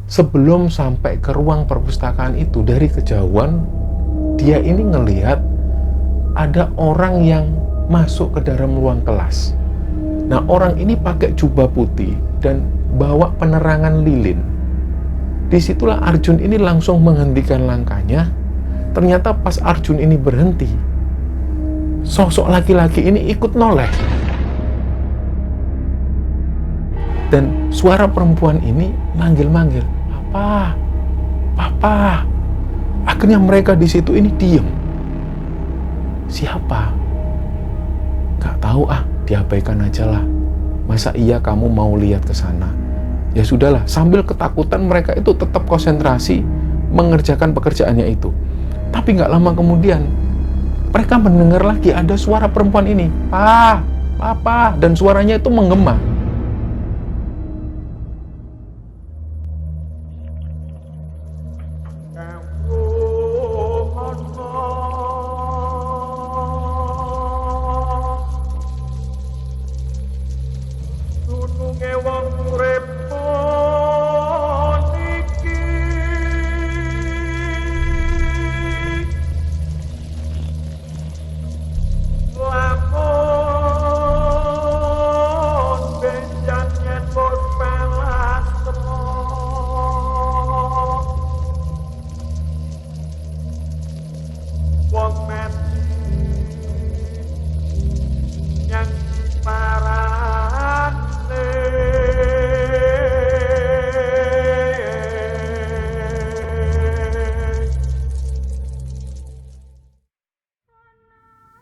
Sebelum sampai ke ruang perpustakaan itu, dari kejauhan dia ini ngelihat ada orang yang masuk ke dalam ruang kelas. Nah, orang ini pakai jubah putih dan bawa penerangan lilin. Disitulah Arjun ini langsung menghentikan langkahnya. Ternyata pas Arjun ini berhenti, sosok laki-laki ini ikut noleh. Dan suara perempuan ini manggil-manggil, "Papa, Papa." Akhirnya mereka di situ ini diem. Siapa? Gak tahu diabaikan aja lah. Masa iya kamu mau lihat ke sana? Ya sudahlah, sambil ketakutan mereka itu tetap konsentrasi mengerjakan pekerjaannya itu. Tapi gak lama kemudian, mereka mendengar lagi ada suara perempuan ini, "Pa, Papa," dan suaranya itu menggema.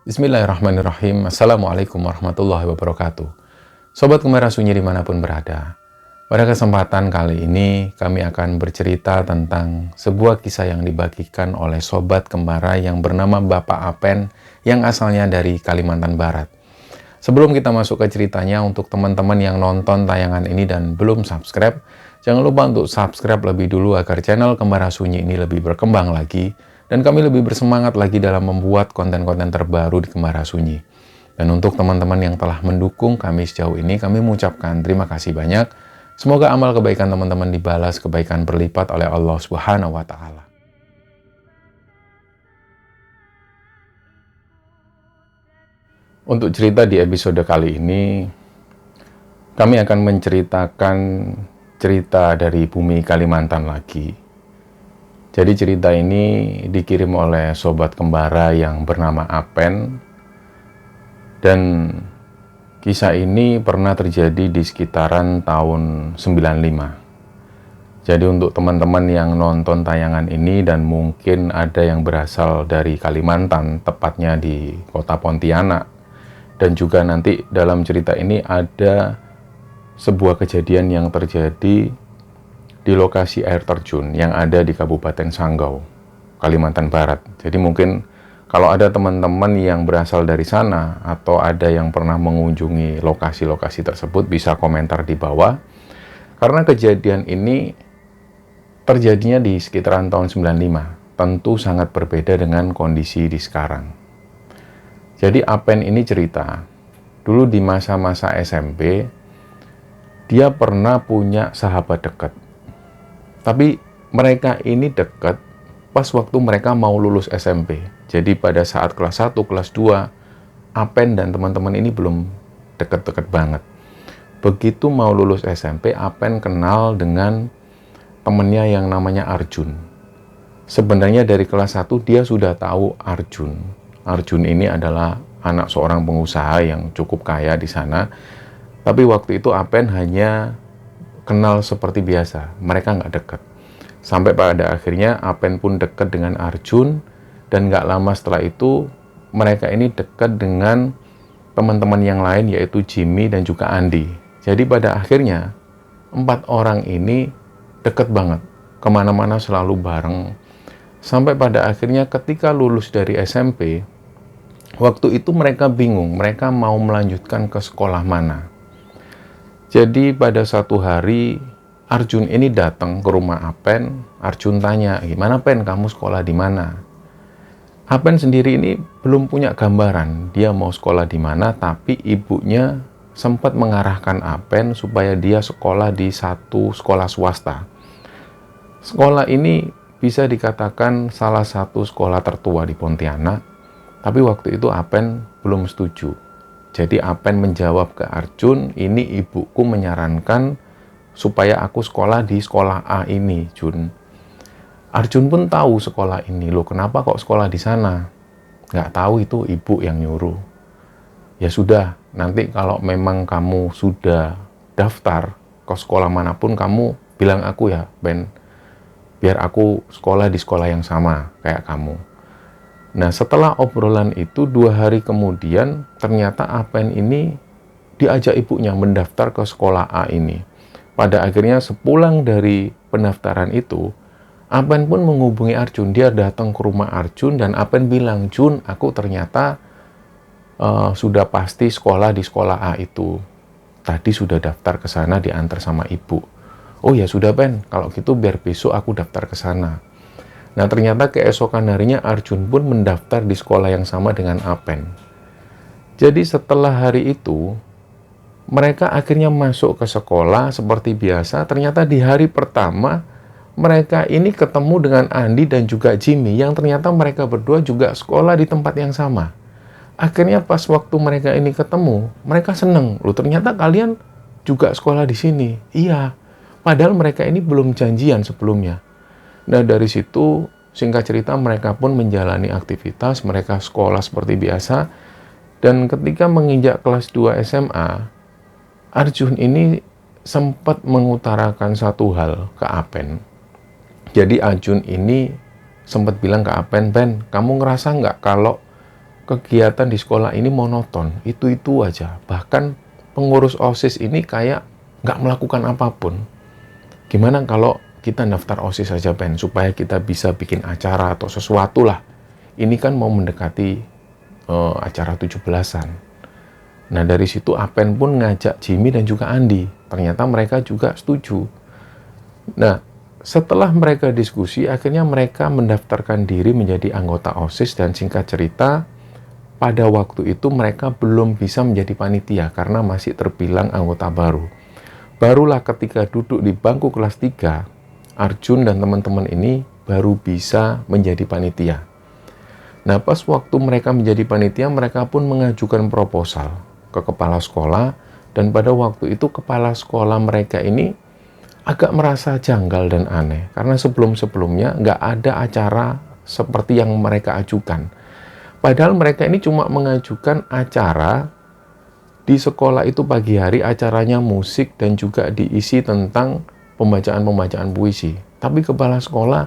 Bismillahirrahmanirrahim. Assalamualaikum warahmatullahi wabarakatuh. Sobat Kemara Sunyi dimanapun berada, pada kesempatan kali ini kami akan bercerita tentang sebuah kisah yang dibagikan oleh Sobat Kemara yang bernama Bapak Apen yang asalnya dari Kalimantan Barat. Sebelum kita masuk ke ceritanya, untuk teman-teman yang nonton tayangan ini dan belum subscribe, jangan lupa untuk subscribe lebih dulu agar channel Kemara Sunyi ini lebih berkembang lagi dan kami lebih bersemangat lagi dalam membuat konten-konten terbaru di Kemara Sunyi. Dan untuk teman-teman yang telah mendukung kami sejauh ini, kami mengucapkan terima kasih banyak. Semoga amal kebaikan teman-teman dibalas kebaikan berlipat oleh Allah Subhanahu wa Ta'ala. Untuk cerita di episode kali ini, kami akan menceritakan cerita dari bumi Kalimantan lagi. Jadi cerita ini dikirim oleh Sobat Kembara yang bernama Apen. Dan kisah ini pernah terjadi di sekitaran tahun 95. Jadi untuk teman-teman yang nonton tayangan ini dan mungkin ada yang berasal dari Kalimantan, tepatnya di kota Pontianak. Dan juga nanti dalam cerita ini ada sebuah kejadian yang terjadi di lokasi air terjun yang ada di Kabupaten Sanggau, Kalimantan Barat. Jadi mungkin kalau ada teman-teman yang berasal dari sana atau ada yang pernah mengunjungi lokasi-lokasi tersebut, bisa komentar di bawah. Karena kejadian ini terjadinya di sekitaran tahun 95, tentu sangat berbeda dengan kondisi di sekarang. Jadi Apen ini cerita, dulu di masa-masa SMP, dia pernah punya sahabat dekat. Tapi mereka ini dekat pas waktu mereka mau lulus SMP. Jadi pada saat kelas 1, kelas 2, Apen dan teman-teman ini belum dekat-dekat banget. Begitu mau lulus SMP, Apen kenal dengan temennya yang namanya Arjun. Sebenarnya dari kelas 1 dia sudah tahu Arjun. Arjun ini adalah anak seorang pengusaha yang cukup kaya di sana. Tapi waktu itu Apen hanya kenal seperti biasa, mereka nggak dekat. Sampai pada akhirnya Apen pun dekat dengan Arjun, dan nggak lama setelah itu mereka ini dekat dengan teman-teman yang lain, yaitu Jimmy dan juga Andi. Jadi pada akhirnya 4 orang ini dekat banget, kemana-mana selalu bareng. Sampai pada akhirnya ketika lulus dari SMP, waktu itu mereka bingung, mereka mau melanjutkan ke sekolah mana. Jadi pada satu hari Arjun ini datang ke rumah Apen. Arjun tanya, "Gimana Pen, kamu sekolah di mana?" Apen sendiri ini belum punya gambaran dia mau sekolah di mana, tapi ibunya sempat mengarahkan Apen supaya dia sekolah di satu sekolah swasta. Sekolah ini bisa dikatakan salah satu sekolah tertua di Pontianak, tapi waktu itu Apen belum setuju. Jadi Apen menjawab ke Arjun, ini ibuku menyarankan supaya aku sekolah di sekolah A ini, Jun. Arjun pun tahu sekolah ini, loh kenapa kok sekolah di sana? Nggak tahu, itu ibu yang nyuruh. Ya sudah, nanti kalau memang kamu sudah daftar ke sekolah manapun, kamu bilang aku ya, Ben. Biar aku sekolah di sekolah yang sama kayak kamu. Nah, setelah obrolan itu 2 hari kemudian, ternyata Apen ini diajak ibunya mendaftar ke sekolah A ini. Pada akhirnya sepulang dari pendaftaran itu, Apen pun menghubungi Arjun. Dia datang ke rumah Arjun dan Apen bilang, Jun, aku ternyata sudah pasti sekolah di sekolah A itu. Tadi sudah daftar ke sana, diantar sama ibu. Oh ya sudah Ben, kalau gitu biar besok aku daftar ke sana. Nah, ternyata keesokan harinya Arjun pun mendaftar di sekolah yang sama dengan Apen. Jadi setelah hari itu, mereka akhirnya masuk ke sekolah seperti biasa. Ternyata di hari pertama, mereka ini ketemu dengan Andi dan juga Jimmy, yang ternyata mereka berdua juga sekolah di tempat yang sama. Akhirnya pas waktu mereka ini ketemu, mereka seneng. Loh, ternyata kalian juga sekolah di sini. Iya, padahal mereka ini belum janjian sebelumnya. Nah, dari situ singkat cerita mereka pun menjalani aktivitas, mereka sekolah seperti biasa. Dan ketika menginjak kelas 2 SMA, Arjun ini sempat mengutarakan satu hal ke Apen. Jadi Arjun ini sempat bilang ke Apen, Ben, kamu ngerasa nggak kalau kegiatan di sekolah ini monoton, itu aja. Bahkan pengurus OSIS ini kayak nggak melakukan apapun. Gimana kalau kita daftar OSIS saja, Ben, supaya kita bisa bikin acara atau sesuatu lah. Ini kan mau mendekati acara 17-an. Nah, dari situ Apen pun ngajak Jimmy dan juga Andi. Ternyata mereka juga setuju. Nah, setelah mereka diskusi, akhirnya mereka mendaftarkan diri menjadi anggota OSIS dan singkat cerita, pada waktu itu mereka belum bisa menjadi panitia karena masih terbilang anggota baru. Barulah ketika duduk di bangku kelas 3, Arjun dan teman-teman ini baru bisa menjadi panitia. Nah, pas waktu mereka menjadi panitia, mereka pun mengajukan proposal ke kepala sekolah, dan pada waktu itu kepala sekolah mereka ini agak merasa janggal dan aneh, karena sebelum-sebelumnya nggak ada acara seperti yang mereka ajukan. Padahal mereka ini cuma mengajukan acara di sekolah itu pagi hari, acaranya musik dan juga diisi tentang pembacaan puisi. Tapi kepala sekolah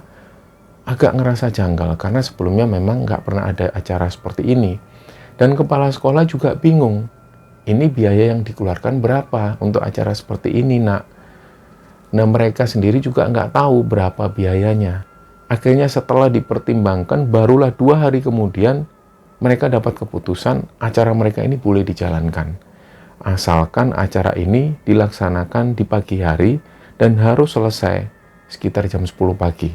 agak ngerasa janggal karena sebelumnya memang nggak pernah ada acara seperti ini. Dan kepala sekolah juga bingung, ini biaya yang dikeluarkan berapa untuk acara seperti ini, nak? Nah, mereka sendiri juga nggak tahu berapa biayanya. Akhirnya setelah dipertimbangkan, barulah 2 hari kemudian mereka dapat keputusan acara mereka ini boleh dijalankan. Asalkan acara ini dilaksanakan di pagi hari dan harus selesai sekitar jam 10 pagi.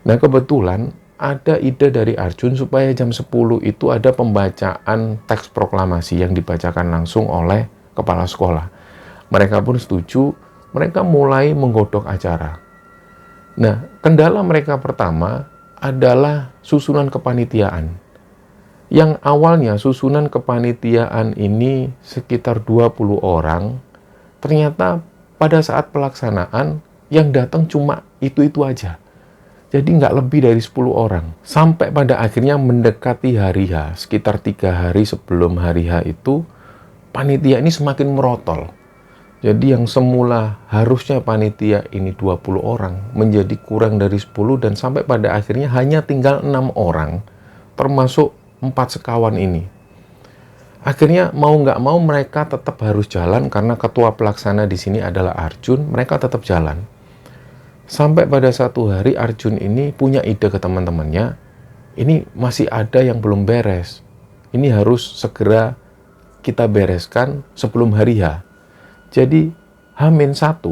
Nah, kebetulan ada ide dari Arjun supaya jam 10 itu ada pembacaan teks proklamasi yang dibacakan langsung oleh kepala sekolah. Mereka pun setuju, mereka mulai menggodok acara. Nah, kendala mereka pertama adalah susunan kepanitiaan. Yang awalnya susunan kepanitiaan ini sekitar 20 orang, ternyata pada saat pelaksanaan yang datang cuma itu aja. Jadi nggak lebih dari 10 orang. Sampai pada akhirnya mendekati hari H, sekitar 3 hari sebelum hari H itu, panitia ini semakin merotol. Jadi yang semula harusnya panitia ini 20 orang, menjadi kurang dari 10 dan sampai pada akhirnya hanya tinggal 6 orang, termasuk 4 sekawan ini. Akhirnya mau nggak mau mereka tetap harus jalan karena ketua pelaksana di sini adalah Arjun, mereka tetap jalan. Sampai pada satu hari Arjun ini punya ide ke teman-temannya, ini masih ada yang belum beres. Ini harus segera kita bereskan sebelum hari H. Jadi H-1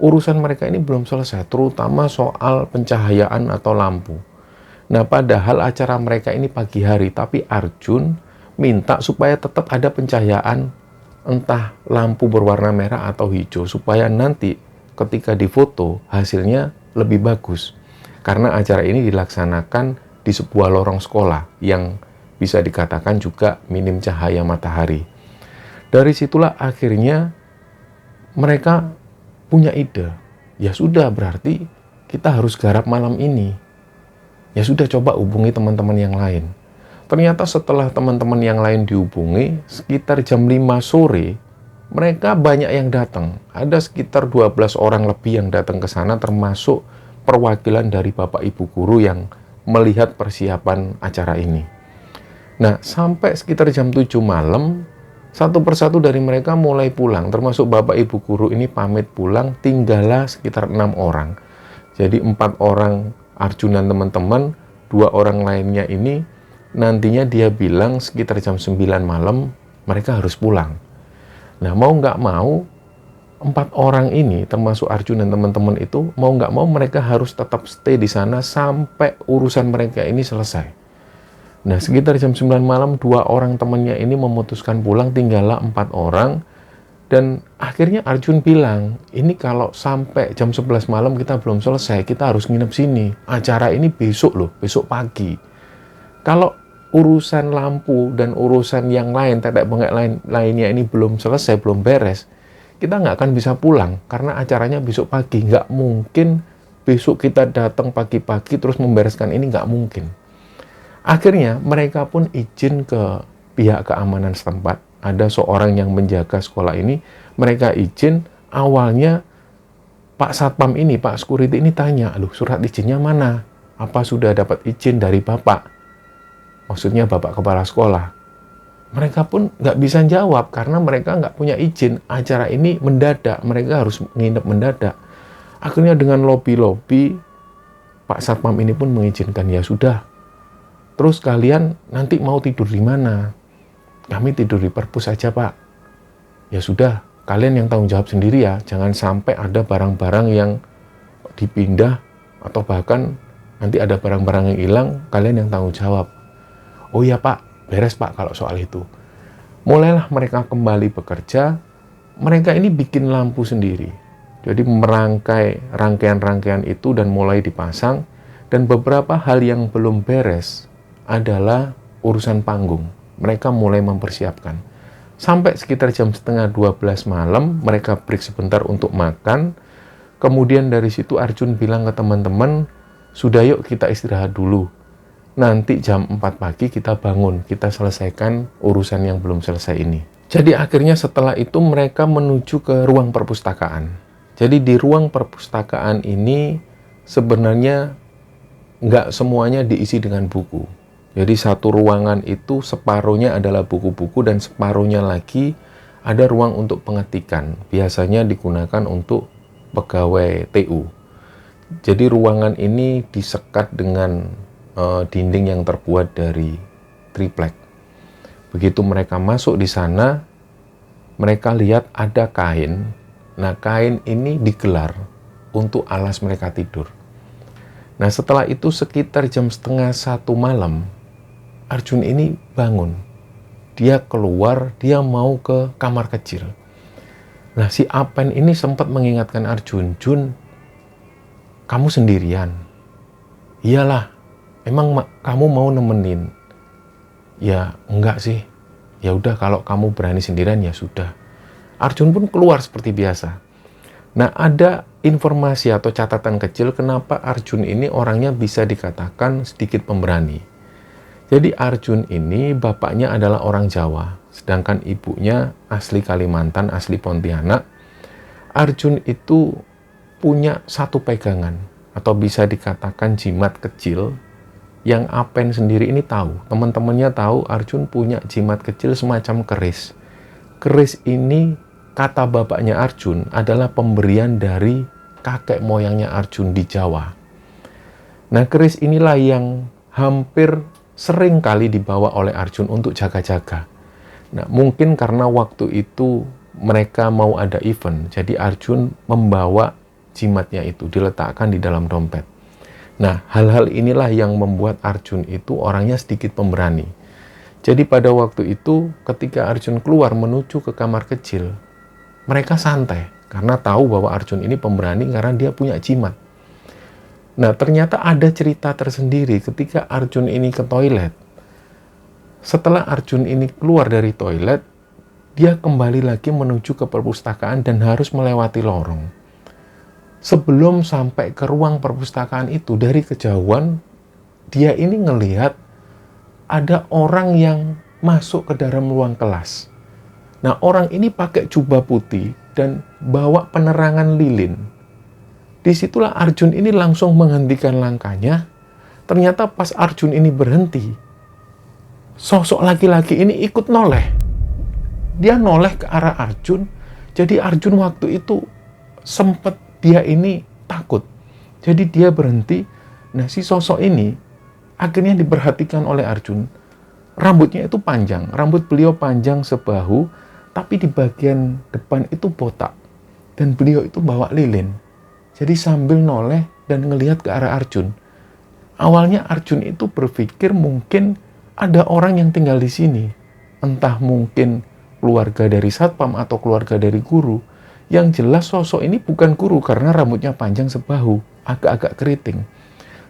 urusan mereka ini belum selesai, terutama soal pencahayaan atau lampu. Nah, padahal acara mereka ini pagi hari, tapi Arjun minta supaya tetap ada pencahayaan, entah lampu berwarna merah atau hijau, supaya nanti ketika difoto hasilnya lebih bagus. Karena acara ini dilaksanakan di sebuah lorong sekolah yang bisa dikatakan juga minim cahaya matahari. Dari situlah akhirnya mereka punya ide. Ya sudah, berarti kita harus garap malam ini. Ya sudah, coba hubungi teman-teman yang lain. Ternyata setelah teman-teman yang lain dihubungi, sekitar jam 5 sore, mereka banyak yang datang. Ada sekitar 12 orang lebih yang datang ke sana, termasuk perwakilan dari Bapak Ibu guru yang melihat persiapan acara ini. Nah, sampai sekitar jam 7 malam, satu persatu dari mereka mulai pulang, termasuk Bapak Ibu guru ini pamit pulang, tinggallah sekitar 6 orang. Jadi 4 orang Arjun dan teman-teman, 2 orang lainnya ini nantinya dia bilang sekitar jam 9 malam mereka harus pulang. Nah, mau nggak mau, 4 orang ini termasuk Arjun dan teman-teman itu mau nggak mau mereka harus tetap stay di sana sampai urusan mereka ini selesai. Nah, sekitar jam 9 malam 2 orang temannya ini memutuskan pulang, tinggallah 4 orang. Dan akhirnya Arjun bilang, ini kalau sampai jam 11 malam kita belum selesai, kita harus nginep sini. Acara ini besok loh, besok pagi. Kalau urusan lampu dan urusan yang lain, tetek bengek lainnya ini belum selesai, belum beres, kita nggak akan bisa pulang karena acaranya besok pagi. Nggak mungkin besok kita datang pagi-pagi terus membereskan ini, nggak mungkin. Akhirnya mereka pun izin ke pihak keamanan setempat. Ada seorang yang menjaga sekolah ini. Mereka izin. Awalnya Pak Satpam ini, Pak Security ini tanya, "Aduh, surat izinnya mana? Apa sudah dapat izin dari Bapak?" Maksudnya Bapak Kepala Sekolah. Mereka pun nggak bisa jawab karena mereka nggak punya izin. Acara ini mendadak, mereka harus nginep mendadak. Akhirnya dengan lobby-lobby, Pak Satpam ini pun mengizinkan, ya sudah. Terus kalian nanti mau tidur di mana? Kami tidur di perpus aja, Pak. Ya sudah, kalian yang tanggung jawab sendiri ya. Jangan sampai ada barang-barang yang dipindah atau bahkan nanti ada barang-barang yang hilang, kalian yang tanggung jawab. Oh iya, Pak, beres, Pak, kalau soal itu. Mulailah mereka kembali bekerja. Mereka ini bikin lampu sendiri. Jadi merangkai rangkaian-rangkaian itu dan mulai dipasang. Dan beberapa hal yang belum beres adalah urusan panggung. Mereka mulai mempersiapkan. Sampai sekitar jam setengah 12 malam, mereka break sebentar untuk makan. Kemudian dari situ Arjun bilang ke teman-teman, sudah yuk kita istirahat dulu. Nanti jam 4 pagi kita bangun, kita selesaikan urusan yang belum selesai ini. Jadi akhirnya setelah itu mereka menuju ke ruang perpustakaan. Jadi di ruang perpustakaan ini sebenarnya nggak semuanya diisi dengan buku. Jadi satu ruangan itu separuhnya adalah buku-buku dan separuhnya lagi ada ruang untuk pengetikan. Biasanya digunakan untuk pegawai TU. Jadi ruangan ini disekat dengan dinding yang terbuat dari triplek. Begitu mereka masuk di sana, mereka lihat ada kain. Nah, kain ini digelar untuk alas mereka tidur. Nah, setelah itu sekitar jam setengah 1 malam, Arjun ini bangun. Dia keluar, dia mau ke kamar kecil. Nah, si Apen ini sempat mengingatkan Arjun, "Jun, kamu sendirian?" "Iyalah, emang kamu mau nemenin?" "Ya, enggak sih. Ya udah, kalau kamu berani sendirian ya sudah." Arjun pun keluar seperti biasa. Nah, ada informasi atau catatan kecil kenapa Arjun ini orangnya bisa dikatakan sedikit pemberani. Jadi Arjun ini bapaknya adalah orang Jawa, sedangkan ibunya asli Kalimantan, asli Pontianak. Arjun itu punya satu pegangan, atau bisa dikatakan jimat kecil, yang Apen sendiri ini tahu. Teman-temannya tahu Arjun punya jimat kecil semacam keris. Keris ini, kata bapaknya Arjun, adalah pemberian dari kakek moyangnya Arjun di Jawa. Nah, keris inilah yang hampir sering kali dibawa oleh Arjun untuk jaga-jaga. Nah, mungkin karena waktu itu mereka mau ada event, jadi Arjun membawa jimatnya itu, diletakkan di dalam dompet. Nah, hal-hal inilah yang membuat Arjun itu orangnya sedikit pemberani. Jadi pada waktu itu, ketika Arjun keluar menuju ke kamar kecil, mereka santai, karena tahu bahwa Arjun ini pemberani karena dia punya jimat. Nah, ternyata ada cerita tersendiri ketika Arjun ini ke toilet. Setelah Arjun ini keluar dari toilet, dia kembali lagi menuju ke perpustakaan dan harus melewati lorong. Sebelum sampai ke ruang perpustakaan itu, dari kejauhan, dia ini ngelihat ada orang yang masuk ke dalam ruang kelas. Nah, orang ini pakai jubah putih dan bawa penerangan lilin. Disitulah Arjun ini langsung menghentikan langkahnya. Ternyata pas Arjun ini berhenti, sosok laki-laki ini ikut noleh. Dia noleh ke arah Arjun. Jadi Arjun waktu itu sempat dia ini takut. Jadi dia berhenti. Nah, si sosok ini akhirnya diperhatikan oleh Arjun. Rambutnya itu panjang. Rambut beliau panjang sebahu, tapi di bagian depan itu botak. Dan beliau itu bawa lilin. Jadi sambil noleh dan ngelihat ke arah Arjun. Awalnya Arjun itu berpikir mungkin ada orang yang tinggal di sini. Entah mungkin keluarga dari satpam atau keluarga dari guru. Yang jelas sosok ini bukan guru karena rambutnya panjang sebahu, agak-agak keriting.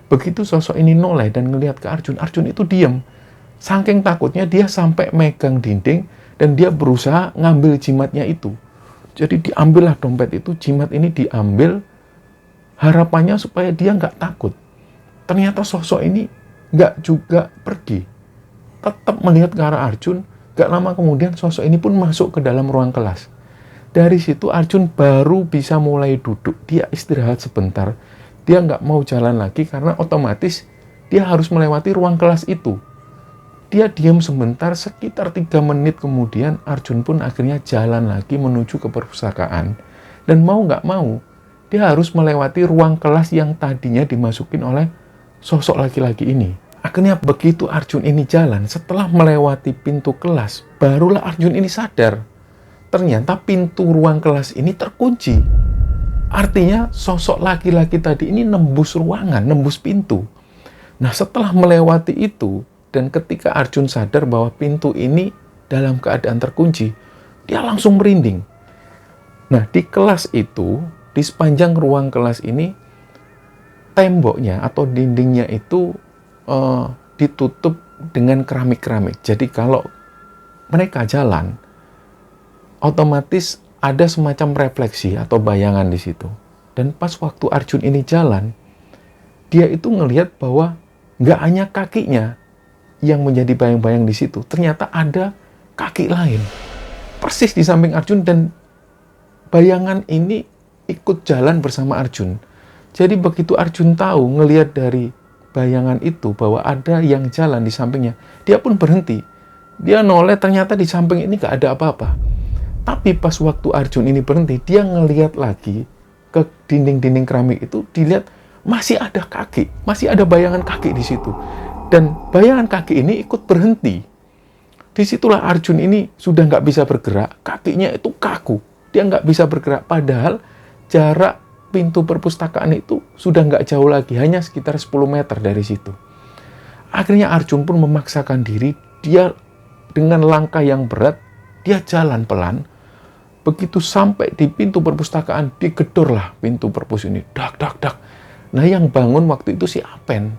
Begitu sosok ini noleh dan ngelihat ke Arjun, Arjun itu diam. Saking takutnya dia sampai megang dinding dan dia berusaha ngambil jimatnya itu. Jadi diambillah dompet itu, jimat ini diambil. Harapannya supaya dia nggak takut. Ternyata sosok ini nggak juga pergi. Tetap melihat ke arah Arjun. Nggak lama kemudian sosok ini pun masuk ke dalam ruang kelas. Dari situ Arjun baru bisa mulai duduk. Dia istirahat sebentar. Dia nggak mau jalan lagi karena otomatis dia harus melewati ruang kelas itu. Dia diam sebentar, sekitar 3 menit kemudian Arjun pun akhirnya jalan lagi menuju ke perpustakaan. Dan mau nggak mau, dia harus melewati ruang kelas yang tadinya dimasukin oleh sosok laki-laki ini. Akhirnya begitu Arjun ini jalan, setelah melewati pintu kelas, barulah Arjun ini sadar. Ternyata pintu ruang kelas ini terkunci. Artinya sosok laki-laki tadi ini nembus ruangan, nembus pintu. Nah, setelah melewati itu, dan ketika Arjun sadar bahwa pintu ini dalam keadaan terkunci, dia langsung merinding. Nah, di kelas itu, di sepanjang ruang kelas ini, temboknya atau dindingnya itu ditutup dengan keramik-keramik. Jadi kalau mereka jalan, otomatis ada semacam refleksi atau bayangan di situ. Dan pas waktu Arjun ini jalan, dia itu ngelihat bahwa nggak hanya kakinya yang menjadi bayang-bayang di situ, ternyata ada kaki lain persis di samping Arjun dan bayangan ini ikut jalan bersama Arjun. Jadi begitu Arjun tahu ngelihat dari bayangan itu bahwa ada yang jalan di sampingnya, dia pun berhenti. Dia noleh, ternyata di samping ini gak ada apa-apa. Tapi pas waktu Arjun ini berhenti, dia ngelihat lagi ke dinding-dinding keramik itu, dilihat masih ada kaki, masih ada bayangan kaki di situ. Dan bayangan kaki ini ikut berhenti. Disitulah Arjun ini sudah nggak bisa bergerak, kakinya itu kaku. Dia nggak bisa bergerak, padahal jarak pintu perpustakaan itu sudah nggak jauh lagi, hanya sekitar 10 meter dari situ. Akhirnya Arjun pun memaksakan diri, dia dengan langkah yang berat, dia jalan pelan. Begitu sampai di pintu perpustakaan, digedorlah pintu perpus ini, dak, dak, dak. Nah, yang bangun waktu itu si Apen.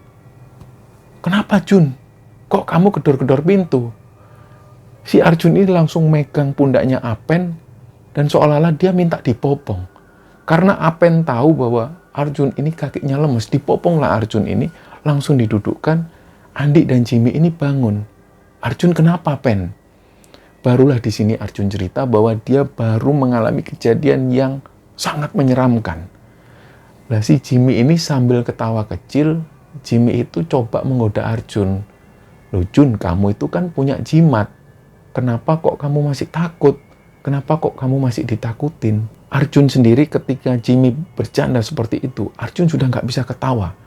Kenapa, Jun? Kok kamu gedor-gedor pintu? Si Arjun ini langsung megang pundaknya Apen, dan seolah-olah dia minta dipopong. Karena Apen tahu bahwa Arjun ini kakinya lemes, dipoponglah Arjun ini, langsung didudukkan. Andi dan Jimmy ini bangun. Arjun, kenapa, Pen? Barulah di sini Arjun cerita bahwa dia baru mengalami kejadian yang sangat menyeramkan. Nah, si Jimmy ini sambil ketawa kecil, Jimmy itu coba menggoda Arjun. Loh, Jun, kamu itu kan punya jimat. Kenapa kok kamu masih takut? Kenapa kok kamu masih ditakutin? Arjun sendiri ketika Jimmy bercanda seperti itu, Arjun sudah nggak bisa ketawa.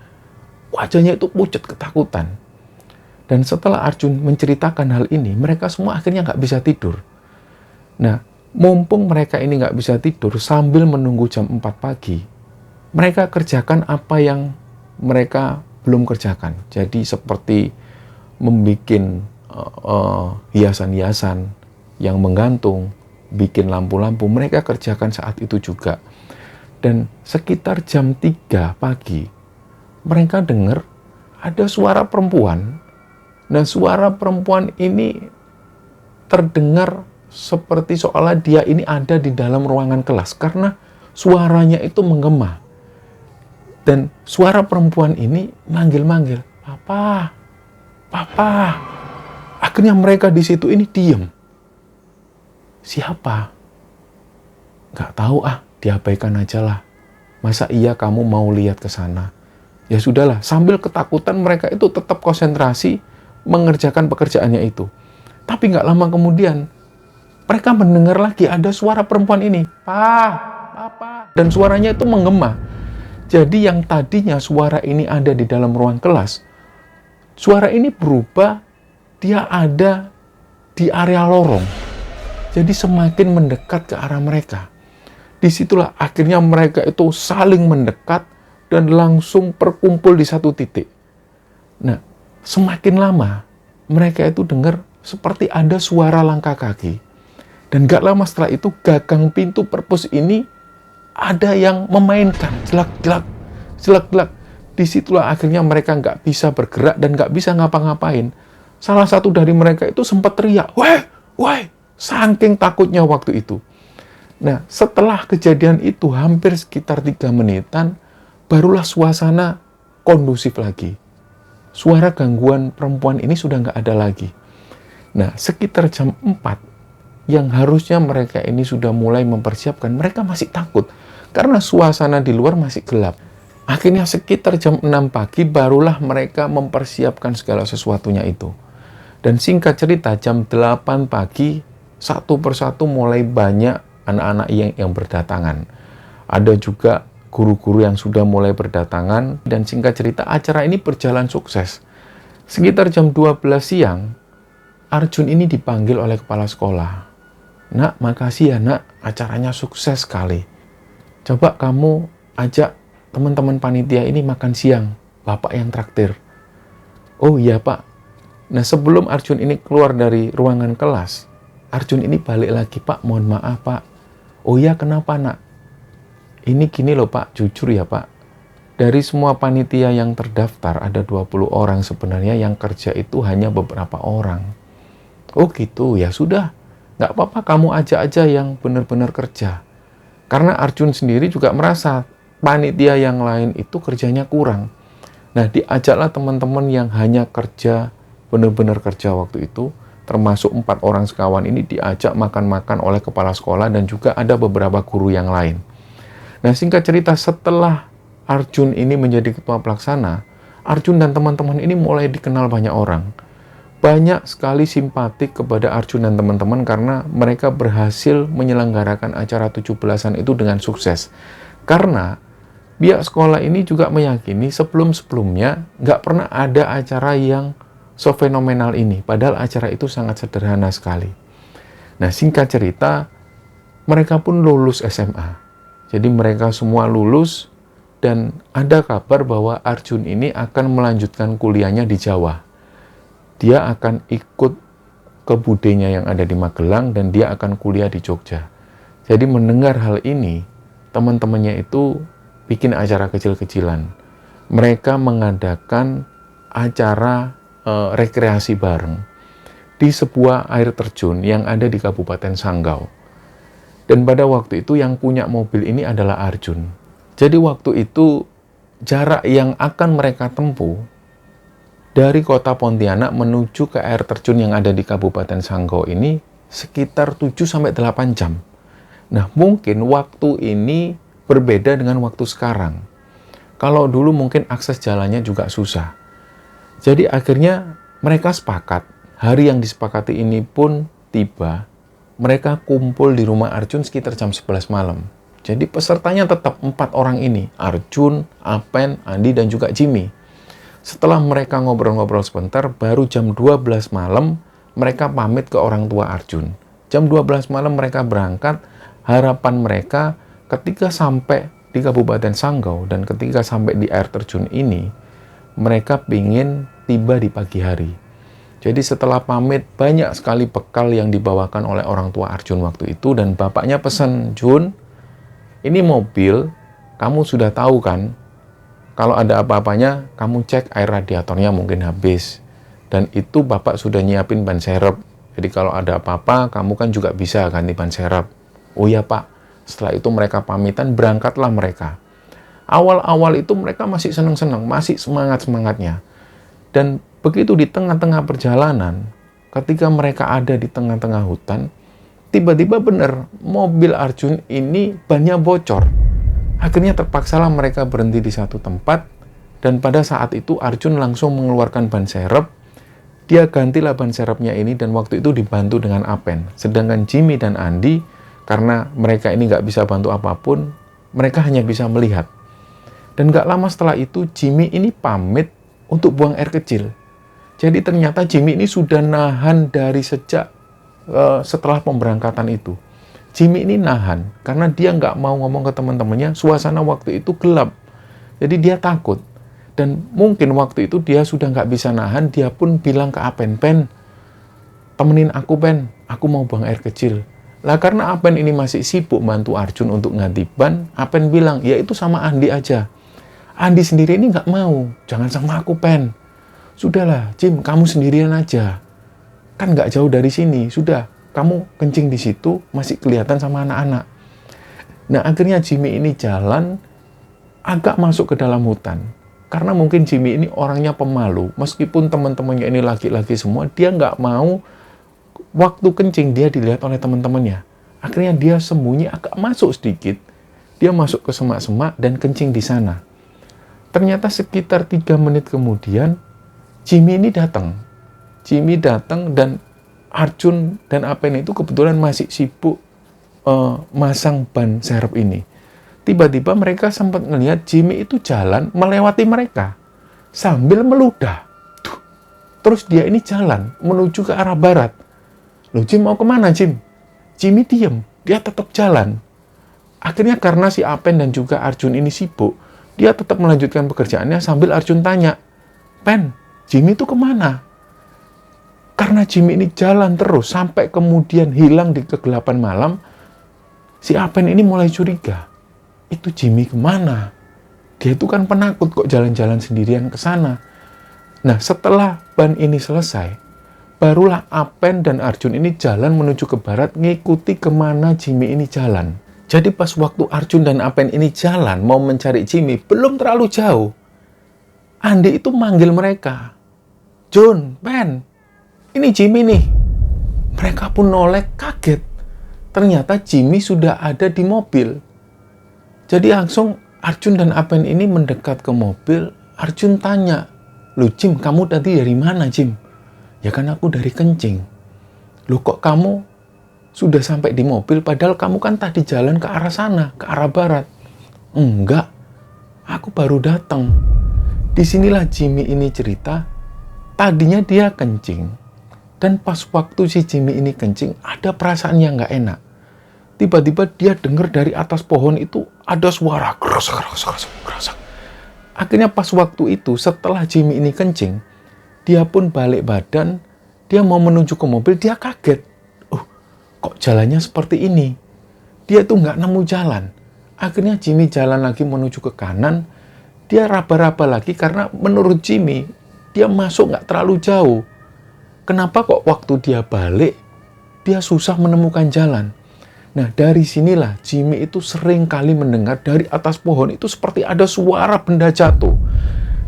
Wajahnya itu pucat ketakutan. Dan setelah Arjun menceritakan hal ini, mereka semua akhirnya nggak bisa tidur. Nah, mumpung mereka ini nggak bisa tidur sambil menunggu jam 4 pagi, mereka kerjakan apa yang mereka belum kerjakan. Jadi seperti membuat hiasan-hiasan yang menggantung, bikin lampu-lampu, mereka kerjakan saat itu juga. Dan sekitar jam 3 pagi, mereka dengar ada suara perempuan. Nah, suara perempuan ini terdengar seperti seolah dia ini ada di dalam ruangan kelas karena suaranya itu menggema. Dan suara perempuan ini manggil-manggil, "Papa, Papa." Akhirnya mereka di situ ini diam. Siapa? Nggak tahu diabaikan aja lah. Masa iya kamu mau lihat ke sana? Ya sudahlah, sambil ketakutan mereka itu tetap konsentrasi mengerjakan pekerjaannya itu. Tapi nggak lama kemudian, mereka mendengar lagi ada suara perempuan ini, "Pa, Papa." Dan suaranya itu menggema. Jadi yang tadinya suara ini ada di dalam ruang kelas, suara ini berubah, dia ada di area lorong. Jadi semakin mendekat ke arah mereka. Disitulah akhirnya mereka itu saling mendekat dan langsung berkumpul di satu titik. Nah, semakin lama mereka itu dengar seperti ada suara langkah kaki. Dan gak lama setelah itu gagang pintu perpus ini ada yang memainkan jelak-jelak, jelak-jelak. Disitulah akhirnya mereka nggak bisa bergerak dan nggak bisa ngapa-ngapain. Salah satu dari mereka itu sempat teriak, "Weh, weh!" Saking takutnya waktu itu. Nah, setelah kejadian itu hampir sekitar 3 menitan, barulah suasana kondusif lagi. Suara gangguan perempuan ini sudah nggak ada lagi. Nah, sekitar jam 4, yang harusnya mereka ini sudah mulai mempersiapkan, mereka masih takut. Karena suasana di luar masih gelap. Akhirnya sekitar jam 6 pagi, barulah mereka mempersiapkan segala sesuatunya itu. Dan singkat cerita, jam 8 pagi, satu persatu mulai banyak anak-anak yang berdatangan. Ada juga guru-guru yang sudah mulai berdatangan, dan singkat cerita acara ini berjalan sukses. Sekitar jam 12 siang, Arjun ini dipanggil oleh kepala sekolah. "Nak, makasih ya nak, acaranya sukses sekali. Coba kamu ajak teman-teman panitia ini makan siang, Bapak yang traktir." "Oh iya Pak." Nah, sebelum Arjun ini keluar dari ruangan kelas, Arjun ini balik lagi, "Pak, mohon maaf Pak." "Oh iya, kenapa nak?" "Ini gini loh Pak, jujur ya Pak. Dari semua panitia yang terdaftar, ada 20 orang sebenarnya, yang kerja itu hanya beberapa orang." "Oh gitu, ya sudah. Nggak apa-apa, kamu ajak aja yang benar-benar kerja." Karena Arjun sendiri juga merasa panitia yang lain itu kerjanya kurang. Nah, diajaklah teman-teman yang hanya kerja, benar-benar kerja waktu itu, termasuk 4 orang sekawan ini diajak makan-makan oleh kepala sekolah dan juga ada beberapa guru yang lain. Nah, singkat cerita, setelah Arjun ini menjadi ketua pelaksana, Arjun dan teman-teman ini mulai dikenal banyak orang. Banyak sekali simpatik kepada Arjun dan teman-teman karena mereka berhasil menyelenggarakan acara 17-an itu dengan sukses. Karena pihak sekolah ini juga meyakini sebelum-sebelumnya nggak pernah ada acara yang sefenomenal ini. Padahal acara itu sangat sederhana sekali. Nah, singkat cerita, mereka pun lulus SMA. Jadi mereka semua lulus dan ada kabar bahwa Arjun ini akan melanjutkan kuliahnya di Jawa. Dia akan ikut ke budenya yang ada di Magelang dan dia akan kuliah di Jogja. Jadi mendengar hal ini, teman-temannya itu bikin acara kecil-kecilan. Mereka mengadakan acara rekreasi bareng di sebuah air terjun yang ada di Kabupaten Sanggau. Dan pada waktu itu yang punya mobil ini adalah Arjun. Jadi waktu itu jarak yang akan mereka tempuh dari kota Pontianak menuju ke air terjun yang ada di Kabupaten Sanggau ini sekitar 7-8 jam. Nah, mungkin waktu ini berbeda dengan waktu sekarang. Kalau dulu mungkin akses jalannya juga susah. Jadi akhirnya mereka sepakat, hari yang disepakati ini pun tiba, mereka kumpul di rumah Arjun sekitar jam 11 malam. Jadi pesertanya tetap 4 orang ini, Arjun, Apen, Andi, dan juga Jimmy. Setelah mereka ngobrol-ngobrol sebentar, baru jam 12 malam mereka pamit ke orang tua Arjun. Jam 12 malam mereka berangkat, harapan mereka ketika sampai di Kabupaten Sanggau dan ketika sampai di air terjun ini, mereka ingin tiba di pagi hari. Jadi setelah pamit, banyak sekali bekal yang dibawakan oleh orang tua Arjun waktu itu, dan bapaknya pesan, "Jun, ini mobil, kamu sudah tahu kan? Kalau ada apa-apanya, kamu cek air radiatornya mungkin habis. Dan itu Bapak sudah nyiapin ban serep. Jadi kalau ada apa-apa, kamu kan juga bisa ganti ban serep. Oh iya Pak. Setelah itu mereka pamitan, berangkatlah mereka. Awal-awal itu mereka masih senang-senang, masih semangat-semangatnya. Dan begitu di tengah-tengah perjalanan, ketika mereka ada di tengah-tengah hutan, tiba-tiba benar, mobil Arjun ini bannya bocor. Akhirnya terpaksalah mereka berhenti di satu tempat, dan pada saat itu Arjun langsung mengeluarkan ban serep. Dia gantilah ban serepnya ini, dan waktu itu dibantu dengan Apen. Sedangkan Jimmy dan Andi, karena mereka ini nggak bisa bantu apapun, mereka hanya bisa melihat. Dan nggak lama setelah itu, Jimmy ini pamit untuk buang air kecil. Jadi ternyata Jimmy ini sudah nahan dari sejak setelah pemberangkatan itu. Jimmy ini nahan, karena dia nggak mau ngomong ke teman-temannya, suasana waktu itu gelap. Jadi dia takut. Dan mungkin waktu itu dia sudah nggak bisa nahan, dia pun bilang ke Apen, "Pen, temenin aku Pen, aku mau buang air kecil." Lah karena Apen ini masih sibuk bantu Arjun untuk ganti ban, Apen bilang, "Ya itu sama Andi aja." Andi sendiri ini nggak mau, "Jangan sama aku Pen. Sudahlah, Jim, kamu sendirian aja. Kan nggak jauh dari sini, sudah. Kamu kencing di situ, masih kelihatan sama anak-anak." Nah, akhirnya Jimmy ini jalan agak masuk ke dalam hutan. Karena mungkin Jimmy ini orangnya pemalu. Meskipun teman-temannya ini laki-laki semua, dia nggak mau waktu kencing dia dilihat oleh teman-temannya. Akhirnya dia sembunyi agak masuk sedikit. Dia masuk ke semak-semak dan kencing di sana. Ternyata sekitar 3 menit kemudian, Jimmy ini datang. Jimmy datang dan Arjun dan Apen itu kebetulan masih sibuk masang ban serep ini. Tiba-tiba mereka sempat ngelihat Jimmy itu jalan melewati mereka sambil meludah. Terus dia ini jalan menuju ke arah barat. Loh, Jim mau kemana Jim? Jimmy diem, dia tetap jalan. Akhirnya karena si Apen dan juga Arjun ini sibuk, dia tetap melanjutkan pekerjaannya sambil Arjun tanya, "Pen, Jimmy itu kemana?" Karena Jimmy ini jalan terus sampai kemudian hilang di kegelapan malam, si Apen ini mulai curiga. Itu Jimmy kemana? Dia itu kan penakut kok jalan-jalan sendirian ke sana. Nah, setelah ban ini selesai, barulah Apen dan Arjun ini jalan menuju ke barat, ngikuti kemana Jimmy ini jalan. Jadi pas waktu Arjun dan Apen ini jalan mau mencari Jimmy, belum terlalu jauh, Andi itu manggil mereka. "Jun, Pen, ini Jimmy nih." Mereka pun noleh kaget. Ternyata Jimmy sudah ada di mobil. Jadi langsung Arjun dan Apen ini mendekat ke mobil. Arjun tanya, "Loh Jim, kamu tadi dari mana Jim?" "Ya kan aku dari kencing." "Loh kok kamu sudah sampai di mobil padahal kamu kan tadi jalan ke arah sana, ke arah barat?" "Enggak, aku baru datang." Disinilah Jimmy ini cerita, tadinya dia kencing. Dan pas waktu si Jimmy ini kencing, ada perasaan yang nggak enak. Tiba-tiba dia dengar dari atas pohon itu ada suara kerosak. Akhirnya pas waktu itu, setelah Jimmy ini kencing, dia pun balik badan, dia mau menuju ke mobil, dia kaget. Kok jalannya seperti ini? Dia tuh nggak nemu jalan. Akhirnya Jimmy jalan lagi menuju ke kanan, dia raba-raba lagi karena menurut Jimmy, dia masuk nggak terlalu jauh. Kenapa kok waktu dia balik, dia susah menemukan jalan? Nah, dari sinilah Jimmy itu sering kali mendengar dari atas pohon itu seperti ada suara benda jatuh.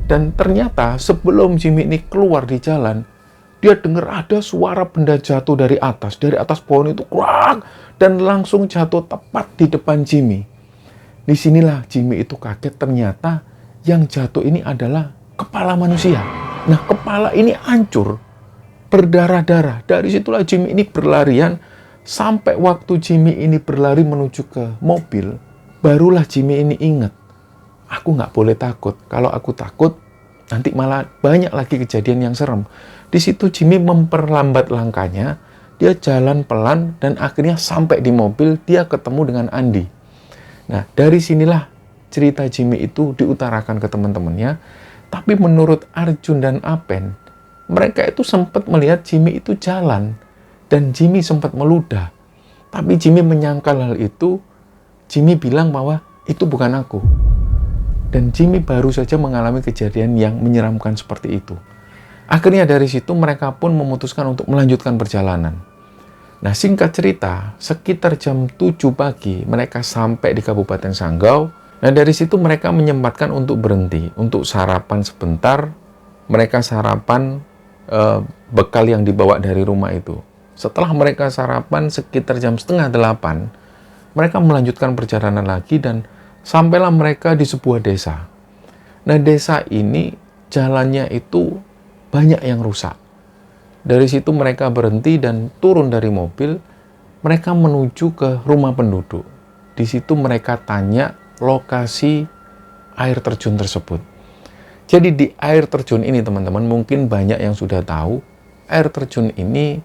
Dan ternyata sebelum Jimmy ini keluar di jalan, dia dengar ada suara benda jatuh dari atas pohon itu, krak, dan langsung jatuh tepat di depan Jimmy. Di sinilah Jimmy itu kaget, ternyata yang jatuh ini adalah kepala manusia. Nah, kepala ini hancur, berdarah-darah. Dari situlah Jimmy ini berlarian. Sampai waktu Jimmy ini berlari menuju ke mobil, barulah Jimmy ini ingat, aku nggak boleh takut. Kalau aku takut, nanti malah banyak lagi kejadian yang serem. Di situ Jimmy memperlambat langkahnya, dia jalan pelan, dan akhirnya sampai di mobil, dia ketemu dengan Andi. Nah, dari sinilah cerita Jimmy itu diutarakan ke teman-temannya. Tapi menurut Arjun dan Apen, mereka itu sempat melihat Jimmy itu jalan. Dan Jimmy sempat meludah. Tapi Jimmy menyangkal hal itu. Jimmy bilang bahwa itu bukan aku. Dan Jimmy baru saja mengalami kejadian yang menyeramkan seperti itu. Akhirnya dari situ mereka pun memutuskan untuk melanjutkan perjalanan. Nah, singkat cerita, sekitar jam 7 pagi mereka sampai di Kabupaten Sanggau. Nah, dari situ mereka menyempatkan untuk berhenti, untuk sarapan sebentar. Mereka sarapan bekal yang dibawa dari rumah itu. Setelah mereka sarapan sekitar jam setengah 8, mereka melanjutkan perjalanan lagi dan sampailah mereka di sebuah desa. Nah, desa ini jalannya itu banyak yang rusak. Dari situ mereka berhenti dan turun dari mobil. Mereka menuju ke rumah penduduk. Di situ mereka tanya lokasi air terjun tersebut. Jadi di air terjun ini teman-teman, mungkin banyak yang sudah tahu, air terjun ini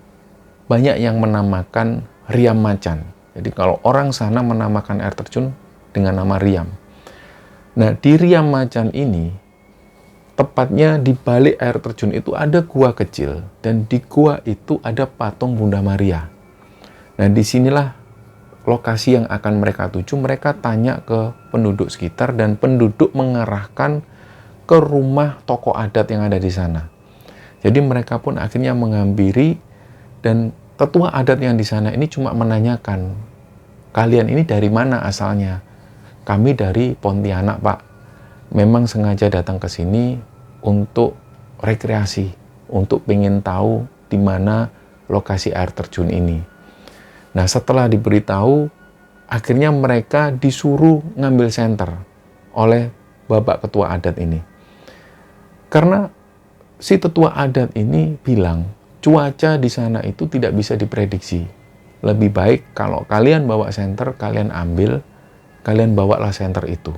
banyak yang menamakan Riam Macan. Jadi kalau orang sana menamakan air terjun dengan nama Riam. Nah, di Riam Macan ini, tepatnya di balik air terjun itu ada gua kecil, dan di gua itu ada patung Bunda Maria. Nah, disinilah lokasi yang akan mereka tuju. Mereka tanya ke penduduk sekitar, dan penduduk mengarahkan ke rumah tokoh adat yang ada di sana. Jadi mereka pun akhirnya menghampiri, dan tetua adat yang di sana ini cuma menanyakan, "Kalian ini dari mana asalnya?" "Kami dari Pontianak, Pak. Memang sengaja datang ke sini untuk rekreasi, untuk pengen tahu di mana lokasi air terjun ini." Nah, setelah diberitahu, akhirnya mereka disuruh ngambil senter oleh Bapak Ketua Adat ini. Karena si tetua adat ini bilang, cuaca di sana itu tidak bisa diprediksi. Lebih baik kalau kalian bawa senter, kalian ambil, kalian bawalah senter itu.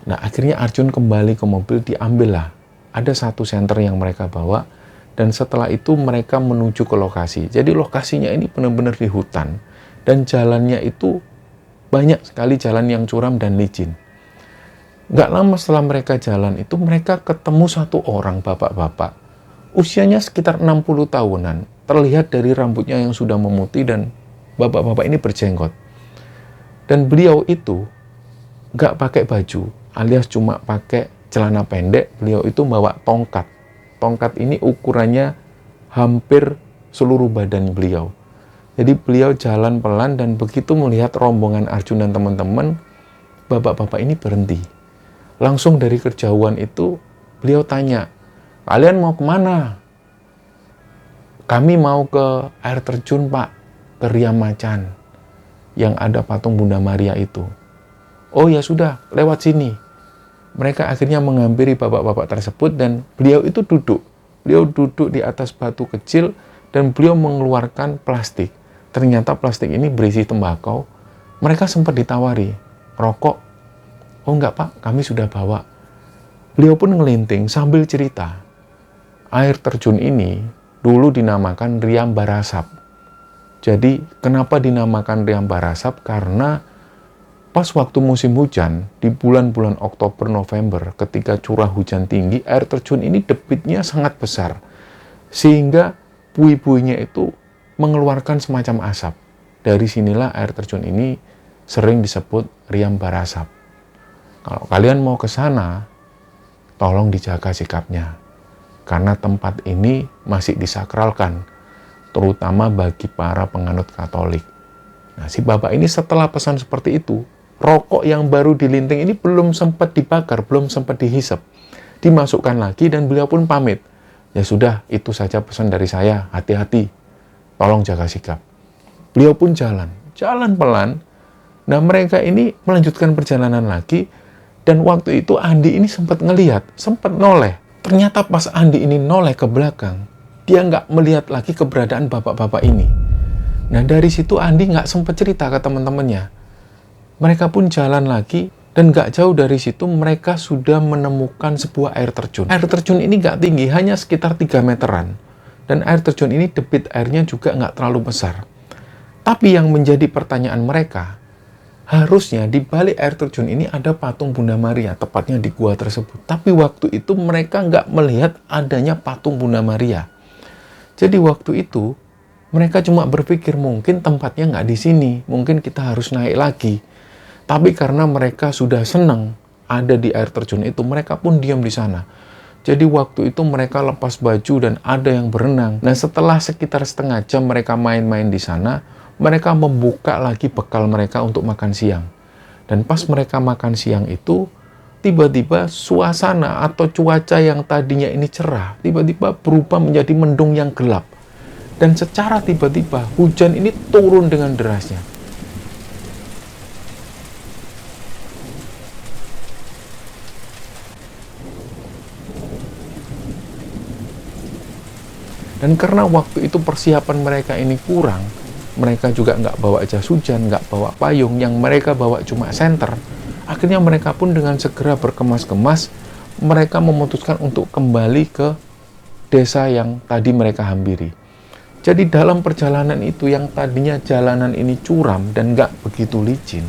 Nah, akhirnya Arjun kembali ke mobil, diambillah. Ada satu senter yang mereka bawa, dan setelah itu mereka menuju ke lokasi. Jadi lokasinya ini benar-benar di hutan, dan jalannya itu banyak sekali jalan yang curam dan licin. Nggak lama setelah mereka jalan itu, mereka ketemu satu orang bapak-bapak. Usianya sekitar 60 tahunan. Terlihat dari rambutnya yang sudah memutih, dan bapak-bapak ini berjenggot. Dan beliau itu nggak pakai baju, alias cuma pakai celana pendek. Beliau itu bawa tongkat. Tongkat ini ukurannya hampir seluruh badan beliau. Jadi beliau jalan pelan, dan begitu melihat rombongan Arjun dan teman-teman, bapak-bapak ini berhenti. Langsung dari kejauhan itu beliau tanya, "Kalian mau kemana?" "Kami mau ke air terjun, Pak, ke Riam Macan yang ada patung Bunda Maria itu." "Oh ya sudah, lewat sini." Mereka akhirnya menghampiri bapak-bapak tersebut, dan beliau itu duduk. Beliau duduk di atas batu kecil, dan beliau mengeluarkan plastik. Ternyata plastik ini berisi tembakau. Mereka sempat ditawari, "Rokok?" "Oh enggak, Pak, kami sudah bawa." Beliau pun ngelinting sambil cerita, air terjun ini dulu dinamakan Riam Barasap. Jadi kenapa dinamakan Riam Barasap? Karena pas waktu musim hujan, di bulan-bulan Oktober, November, ketika curah hujan tinggi, air terjun ini debitnya sangat besar. Sehingga buih-buihnya itu mengeluarkan semacam asap. Dari sinilah air terjun ini sering disebut Riam Barasap. Kalau kalian mau ke sana, tolong dijaga sikapnya. Karena tempat ini masih disakralkan, terutama bagi para penganut Katolik. Nah, si bapak ini setelah pesan seperti itu, rokok yang baru dilinting ini belum sempat dibakar, belum sempat dihisap. Dimasukkan lagi, dan beliau pun pamit. "Ya sudah, itu saja pesan dari saya, hati-hati. Tolong jaga sikap." Beliau pun jalan pelan. Nah, mereka ini melanjutkan perjalanan lagi, dan waktu itu Andi ini sempat ngelihat, sempat noleh. Ternyata pas Andi ini noleh ke belakang, dia nggak melihat lagi keberadaan bapak-bapak ini. Nah, dari situ Andi nggak sempat cerita ke teman-temannya. Mereka pun jalan lagi, dan nggak jauh dari situ mereka sudah menemukan sebuah air terjun. Air terjun ini nggak tinggi, hanya sekitar 3 meteran. Dan air terjun ini debit airnya juga nggak terlalu besar. Tapi yang menjadi pertanyaan mereka, harusnya di balik air terjun ini ada patung Bunda Maria, tepatnya di gua tersebut. Tapi waktu itu mereka nggak melihat adanya patung Bunda Maria. Jadi waktu itu mereka cuma berpikir mungkin tempatnya nggak di sini, mungkin kita harus naik lagi. Tapi karena mereka sudah senang ada di air terjun itu, mereka pun diam di sana. Jadi waktu itu mereka lepas baju dan ada yang berenang. Nah, setelah sekitar setengah jam mereka main-main di sana, mereka membuka lagi bekal mereka untuk makan siang. Dan pas mereka makan siang itu, tiba-tiba suasana atau cuaca yang tadinya ini cerah, tiba-tiba berubah menjadi mendung yang gelap. Dan secara tiba-tiba, hujan ini turun dengan derasnya. Dan karena waktu itu persiapan mereka ini kurang, mereka juga nggak bawa jas hujan, nggak bawa payung, yang mereka bawa cuma senter. Akhirnya mereka pun dengan segera berkemas-kemas, mereka memutuskan untuk kembali ke desa yang tadi mereka hampiri. Jadi dalam perjalanan itu yang tadinya jalanan ini curam dan nggak begitu licin,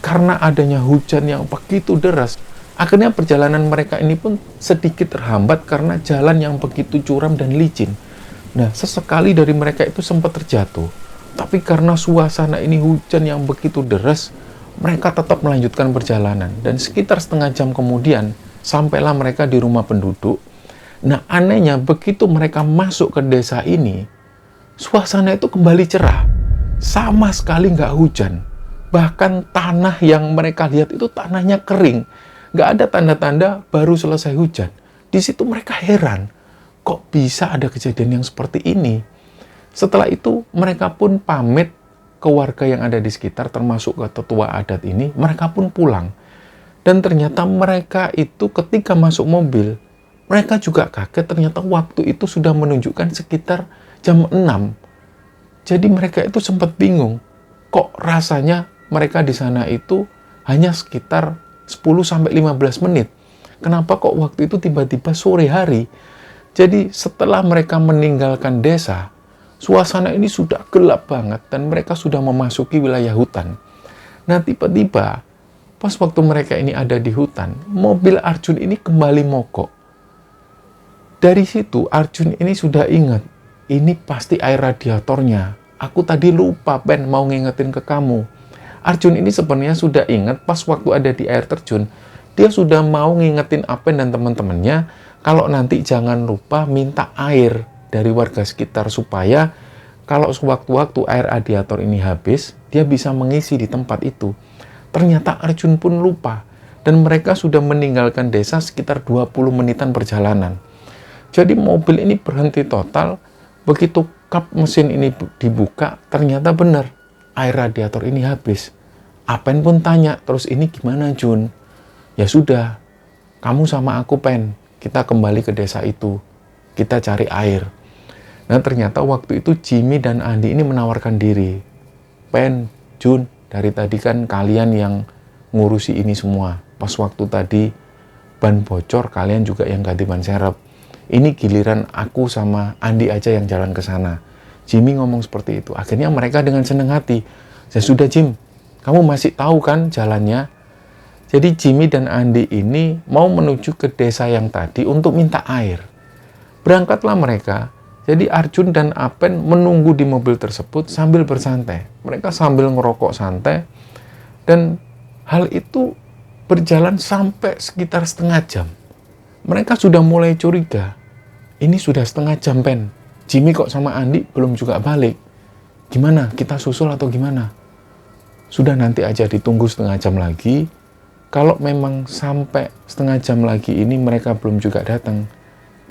karena adanya hujan yang begitu deras, akhirnya perjalanan mereka ini pun sedikit terhambat karena jalan yang begitu curam dan licin. Nah, sesekali dari mereka itu sempat terjatuh. Tapi karena suasana ini hujan yang begitu deras, mereka tetap melanjutkan perjalanan. Dan sekitar setengah jam kemudian, sampailah mereka di rumah penduduk. Nah, anehnya begitu mereka masuk ke desa ini, suasana itu kembali cerah. Sama sekali nggak hujan. Bahkan tanah yang mereka lihat itu tanahnya kering. Nggak ada tanda-tanda baru selesai hujan. Di situ mereka heran. Kok bisa ada kejadian yang seperti ini? Setelah itu, mereka pun pamit ke warga yang ada di sekitar, termasuk ke tetua adat ini, mereka pun pulang. Dan ternyata mereka itu ketika masuk mobil, mereka juga kaget, ternyata waktu itu sudah menunjukkan sekitar jam 6. Jadi mereka itu sempat bingung, kok rasanya mereka di sana itu hanya sekitar 10-15 menit. Kenapa kok waktu itu tiba-tiba sore hari? Jadi setelah mereka meninggalkan desa, suasana ini sudah gelap banget dan mereka sudah memasuki wilayah hutan. Nah, tiba-tiba pas waktu mereka ini ada di hutan, mobil Arjun ini kembali mogok. Dari situ Arjun ini sudah ingat, ini pasti air radiatornya. Aku tadi lupa, Ben, mau ngingetin ke kamu. Arjun ini sebenarnya sudah ingat pas waktu ada di air terjun, dia sudah mau ngingetin Apen dan teman-temannya kalau nanti jangan lupa minta air dari warga sekitar supaya kalau sewaktu-waktu air radiator ini habis, dia bisa mengisi di tempat itu. Ternyata Arjun pun lupa dan mereka sudah meninggalkan desa sekitar 20 menitan perjalanan. Jadi mobil ini berhenti total. Begitu kap mesin ini dibuka, ternyata benar air radiator ini habis. Apen pun tanya, terus ini gimana, Jun? Ya sudah, kamu sama aku, Pen. Kita kembali ke desa itu. Kita cari air. Nah, ternyata waktu itu Jimmy dan Andi ini menawarkan diri. Pen, Jun, dari tadi kan kalian yang ngurusi ini semua. Pas waktu tadi ban bocor, kalian juga yang ganti ban serep. Ini giliran aku sama Andi aja yang jalan ke sana. Jimmy ngomong seperti itu. Akhirnya mereka dengan senang hati. Ya sudah, Jim, kamu masih tahu kan jalannya? Jadi Jimmy dan Andi ini mau menuju ke desa yang tadi untuk minta air. Berangkatlah mereka. Jadi Arjun dan Apen menunggu di mobil tersebut sambil bersantai. Mereka sambil ngerokok santai. Dan hal itu berjalan sampai sekitar setengah jam. Mereka sudah mulai curiga. Ini sudah setengah jam, Pen. Jimmy kok sama Andi belum juga balik. Gimana? Kita susul atau gimana? Sudah, nanti aja ditunggu setengah jam lagi. Kalau memang sampai setengah jam lagi ini mereka belum juga datang,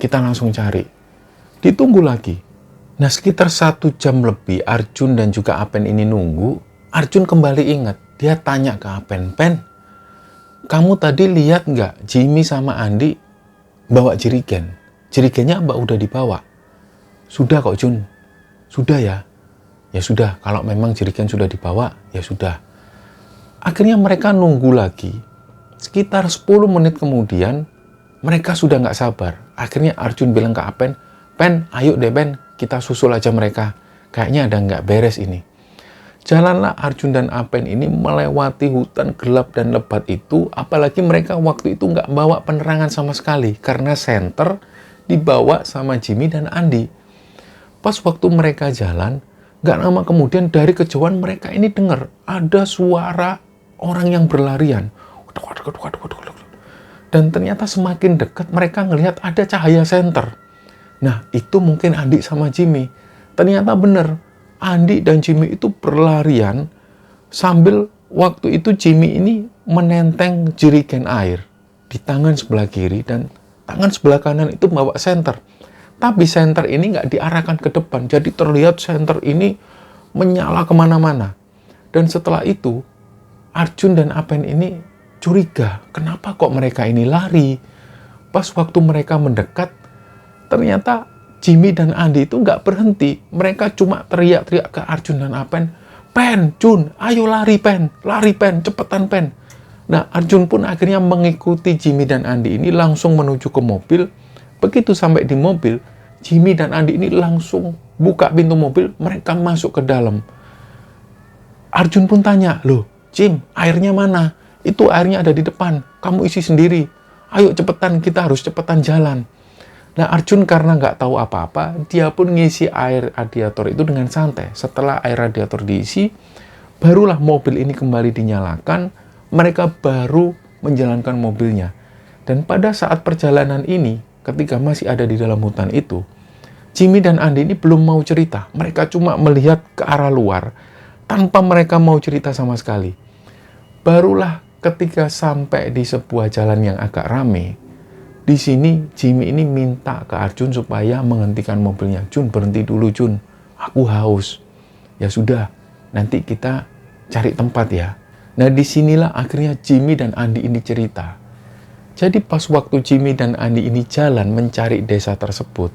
kita langsung cari. Ditunggu lagi. Nah, sekitar 1 jam lebih Arjun dan juga Apen ini nunggu. Arjun kembali ingat. Dia tanya ke Apen, Pen, kamu tadi lihat nggak Jimmy sama Andi bawa jerigen? Jerigennya Mbak udah dibawa. Sudah kok, Jun. Sudah ya? Ya sudah, kalau memang jerigen sudah dibawa, ya sudah. Akhirnya mereka nunggu lagi. Sekitar 10 menit kemudian, mereka sudah nggak sabar. Akhirnya Arjun bilang ke Apen, Pen, ayo deh, Ben, kita susul aja mereka. Kayaknya ada nggak beres ini. Jalanlah Arjun dan Apen ini melewati hutan gelap dan lebat itu, apalagi mereka waktu itu nggak bawa penerangan sama sekali, karena senter dibawa sama Jimmy dan Andi. Pas waktu mereka jalan, nggak lama kemudian dari kejauhan mereka ini dengar ada suara orang yang berlarian. Dan ternyata semakin dekat mereka ngelihat ada cahaya senter. Nah, itu mungkin Andi sama Jimmy. Ternyata benar, Andi dan Jimmy itu berlarian sambil waktu itu Jimmy ini menenteng jerigen air di tangan sebelah kiri dan tangan sebelah kanan itu bawa senter. Tapi senter ini nggak diarahkan ke depan, jadi terlihat senter ini menyala kemana-mana. Dan setelah itu, Arjun dan Apen ini curiga, kenapa kok mereka ini lari? Pas waktu mereka mendekat, ternyata Jimmy dan Andi itu nggak berhenti. Mereka cuma teriak-teriak ke Arjun dan Apen, "Pen, Jun, ayo lari Pen, cepetan Pen." Nah, Arjun pun akhirnya mengikuti Jimmy dan Andi ini langsung menuju ke mobil. Begitu sampai di mobil, Jimmy dan Andi ini langsung buka pintu mobil, mereka masuk ke dalam. Arjun pun tanya, "Loh, Jim, airnya mana? Itu airnya ada di depan, kamu isi sendiri. Ayo cepetan, kita harus cepetan jalan." Nah, Arjun karena nggak tahu apa-apa, dia pun ngisi air radiator itu dengan santai. Setelah air radiator diisi, barulah mobil ini kembali dinyalakan, mereka baru menjalankan mobilnya. Dan pada saat perjalanan ini, ketika masih ada di dalam hutan itu, Jimmy dan Andi ini belum mau cerita. Mereka cuma melihat ke arah luar, tanpa mereka mau cerita sama sekali. Barulah ketika sampai di sebuah jalan yang agak rame, di sini Jimmy ini minta ke Arjun supaya menghentikan mobilnya. "Jun, berhenti dulu Jun, aku haus." "Ya sudah, nanti kita cari tempat ya." Nah, disinilah akhirnya Jimmy dan Andi ini cerita. Jadi pas waktu Jimmy dan Andi ini jalan mencari desa tersebut,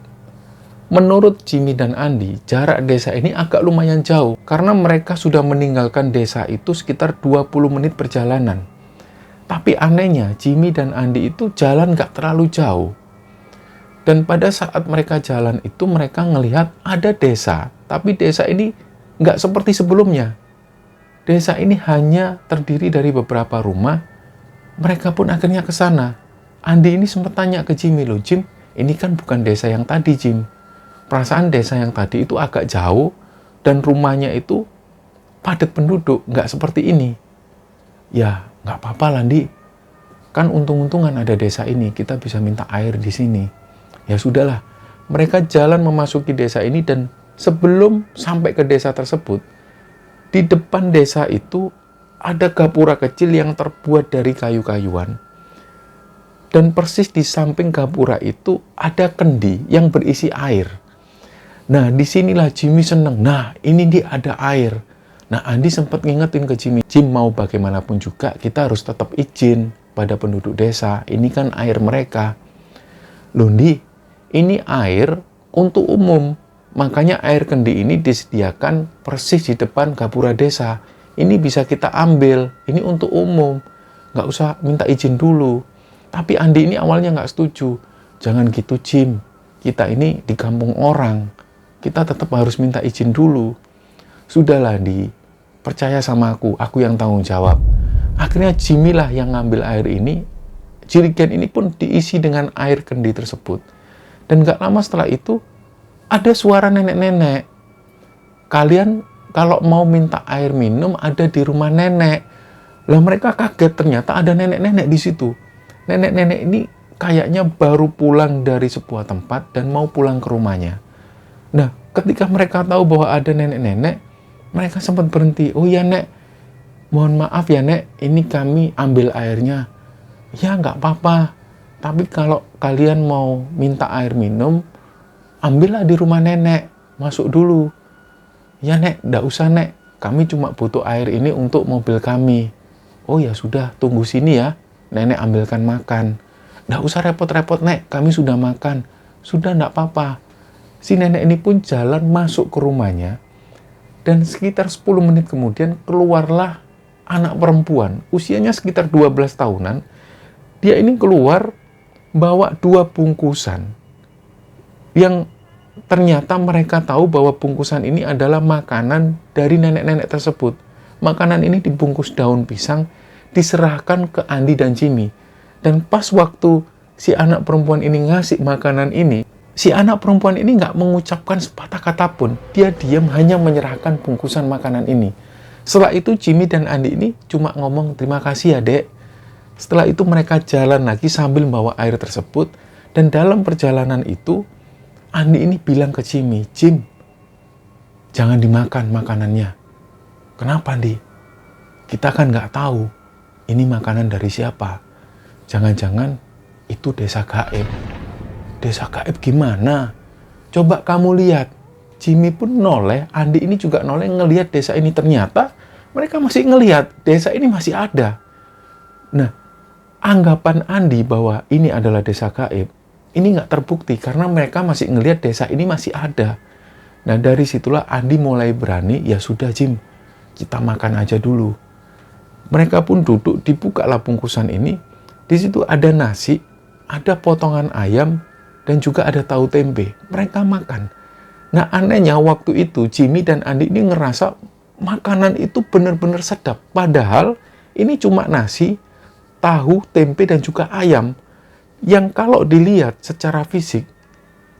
menurut Jimmy dan Andi, jarak desa ini agak lumayan jauh karena mereka sudah meninggalkan desa itu sekitar 20 menit perjalanan. Tapi anehnya, Jimmy dan Andi itu jalan gak terlalu jauh. Dan pada saat mereka jalan itu, mereka ngelihat ada desa. Tapi desa ini gak seperti sebelumnya. Desa ini hanya terdiri dari beberapa rumah. Mereka pun akhirnya ke sana. Andi ini sempat tanya ke Jimmy, "Loh Jim, ini kan bukan desa yang tadi Jim. Perasaan desa yang tadi itu agak jauh dan rumahnya itu padat penduduk, nggak seperti ini." "Ya, nggak apa-apa Landi. Kan untung-untungan ada desa ini, kita bisa minta air di sini." Ya sudahlah, mereka jalan memasuki desa ini dan sebelum sampai ke desa tersebut, di depan desa itu ada gapura kecil yang terbuat dari kayu-kayuan. Dan persis di samping gapura itu ada kendi yang berisi air. Nah, disinilah Jimmy seneng. Nah, ini dia ada air. Nah, Andi sempat ngingetin ke Jimmy, "Jim, mau bagaimanapun juga kita harus tetap izin pada penduduk desa. Ini kan air mereka." "Loh, Ndi, ini air untuk umum. Makanya air kendi ini disediakan persis di depan gapura desa. Ini bisa kita ambil. Ini untuk umum. Nggak usah minta izin dulu." Tapi Andi ini awalnya nggak setuju. "Jangan gitu, Jim. Kita ini di kampung orang. Kita tetap harus minta izin dulu." "Sudahlah, Andi. Percaya sama aku yang tanggung jawab." Akhirnya Jimmy lah yang ngambil air ini. Jerigen ini pun diisi dengan air kendi tersebut. Dan gak lama setelah itu, ada suara nenek-nenek. "Kalian kalau mau minta air minum ada di rumah nenek." Lah mereka kaget, ternyata ada nenek-nenek di situ. Nenek-nenek ini kayaknya baru pulang dari sebuah tempat dan mau pulang ke rumahnya. Nah, ketika mereka tahu bahwa ada nenek-nenek, mereka sempat berhenti. "Oh ya Nek, mohon maaf ya Nek, ini kami ambil airnya." "Ya nggak apa-apa, tapi kalau kalian mau minta air minum, ambillah di rumah nenek, masuk dulu." "Ya Nek, nggak usah Nek, kami cuma butuh air ini untuk mobil kami." "Oh ya sudah, tunggu sini ya, nenek ambilkan makan." "Nggak usah repot-repot Nek, kami sudah makan." "Sudah nggak apa-apa." Si nenek ini pun jalan masuk ke rumahnya, dan sekitar 10 menit kemudian keluarlah anak perempuan, usianya sekitar 12 tahunan. Dia ini keluar bawa 2 bungkusan, yang ternyata mereka tahu bahwa bungkusan ini adalah makanan dari nenek-nenek tersebut. Makanan ini dibungkus daun pisang, diserahkan ke Andi dan Jimmy. Dan pas waktu si anak perempuan ini ngasih makanan ini, si anak perempuan ini nggak mengucapkan sepatah kata pun. Dia diam hanya menyerahkan bungkusan makanan ini. Setelah itu Jimmy dan Andi ini cuma ngomong, "Terima kasih ya Dek." Setelah itu mereka jalan lagi sambil membawa air tersebut. Dan dalam perjalanan itu, Andi ini bilang ke Jimmy, "Jim, jangan dimakan makanannya." "Kenapa, Andi?" "Kita kan nggak tahu ini makanan dari siapa. Jangan-jangan itu desa gaib." "Desa gaib gimana? Coba kamu lihat." Jimmy pun noleh, Andi ini juga noleh ngelihat desa ini. Ternyata mereka masih ngelihat desa ini masih ada. Nah, anggapan Andi bahwa ini adalah desa gaib, ini nggak terbukti karena mereka masih ngelihat desa ini masih ada. Nah, dari situlah Andi mulai berani, "Ya sudah Jim, kita makan aja dulu." Mereka pun duduk, dibukalah bungkusan ini. Di situ ada nasi, ada potongan ayam, dan juga ada tahu tempe. Mereka makan. Nah, anehnya waktu itu Jimmy dan Andi ini ngerasa makanan itu benar-benar sedap. Padahal ini cuma nasi, tahu, tempe, dan juga ayam. Yang kalau dilihat secara fisik,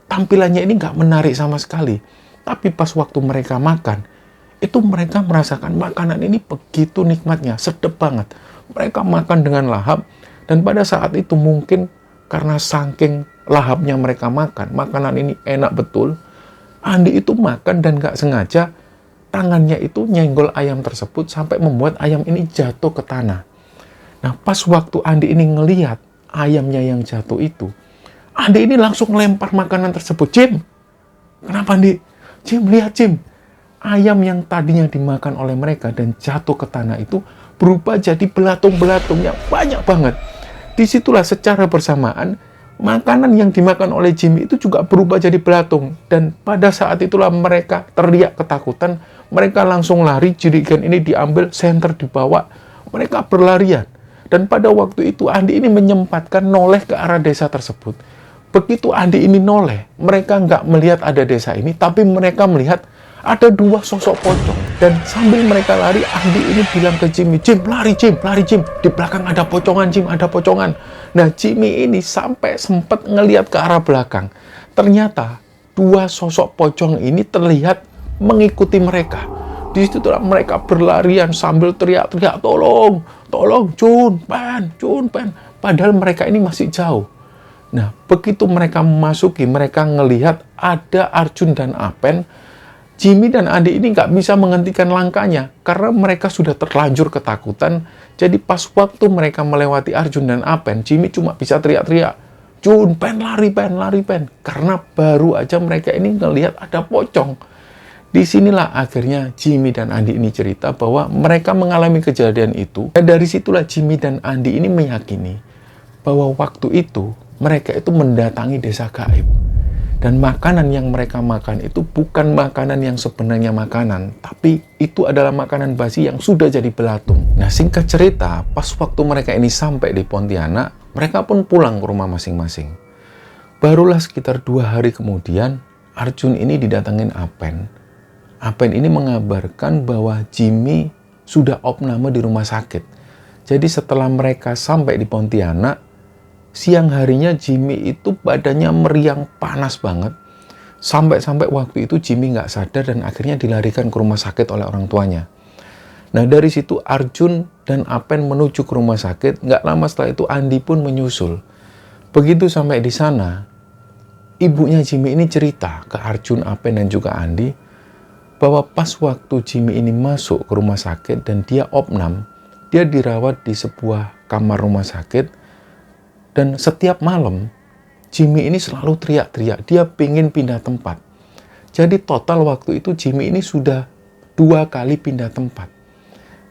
tampilannya ini nggak menarik sama sekali. Tapi pas waktu mereka makan, itu mereka merasakan makanan ini begitu nikmatnya, sedap banget. Mereka makan dengan lahap, dan pada saat itu mungkin karena saking lahapnya mereka makan, makanan ini enak betul. Andi itu makan dan nggak sengaja tangannya itu nyenggol ayam tersebut sampai membuat ayam ini jatuh ke tanah. Nah, pas waktu Andi ini ngelihat ayamnya yang jatuh itu, Andi ini langsung lempar makanan tersebut. "Jim, kenapa Andi?" "Jim, lihat Jim, ayam yang tadinya dimakan oleh mereka dan jatuh ke tanah itu berubah jadi belatung-belatung yang banyak banget." Disitulah secara bersamaan makanan yang dimakan oleh Jimmy itu juga berubah jadi belatung. Dan pada saat itulah mereka teriak ketakutan. Mereka langsung lari, jerigen ini diambil, senter dibawa. Mereka berlarian. Dan pada waktu itu Andi ini menyempatkan noleh ke arah desa tersebut. Begitu Andi ini noleh, mereka nggak melihat ada desa ini, tapi mereka melihat ada dua sosok pocong. Dan sambil mereka lari, Andi ini bilang ke Jimmy, "Jim, lari Jim, lari Jim. Di belakang ada pocongan Jim, ada pocongan." Nah, Jimmy ini sampai sempat ngelihat ke arah belakang. Ternyata dua sosok pocong ini terlihat mengikuti mereka. Di situ mereka berlarian sambil teriak-teriak, "Tolong, tolong, Jun, Pen." Padahal mereka ini masih jauh. Nah, begitu mereka memasuki, mereka ngelihat ada Arjun dan Apen. Jimmy dan Andi ini nggak bisa menghentikan langkahnya karena mereka sudah terlanjur ketakutan. Jadi pas waktu mereka melewati Arjun dan Apen, Jimmy cuma bisa teriak-teriak, "Jun, Pen, lari, Pen, lari, Pen." Karena baru aja mereka ini ngelihat ada pocong. Disinilah akhirnya Jimmy dan Andi ini cerita bahwa mereka mengalami kejadian itu. Dan dari situlah Jimmy dan Andi ini meyakini bahwa waktu itu mereka itu mendatangi desa gaib. Dan makanan yang mereka makan itu bukan makanan yang sebenarnya makanan, tapi itu adalah makanan basi yang sudah jadi belatung. Nah, singkat cerita, pas waktu mereka ini sampai di Pontianak, mereka pun pulang ke rumah masing-masing. Barulah sekitar 2 hari kemudian, Arjun ini didatengin Apen. Apen ini mengabarkan bahwa Jimmy sudah opname di rumah sakit. Jadi setelah mereka sampai di Pontianak, siang harinya Jimmy itu badannya meriang panas banget. Sampai-sampai waktu itu Jimmy nggak sadar dan akhirnya dilarikan ke rumah sakit oleh orang tuanya. Nah, dari situ Arjun dan Apen menuju ke rumah sakit. Nggak lama setelah itu Andi pun menyusul. Begitu sampai di sana, ibunya Jimmy ini cerita ke Arjun, Apen, dan juga Andi bahwa pas waktu Jimmy ini masuk ke rumah sakit dan dia opnam, dia dirawat di sebuah kamar rumah sakit. Dan setiap malam, Jimmy ini selalu teriak-teriak. Dia pengen pindah tempat. Jadi total waktu itu Jimmy ini sudah 2 kali pindah tempat.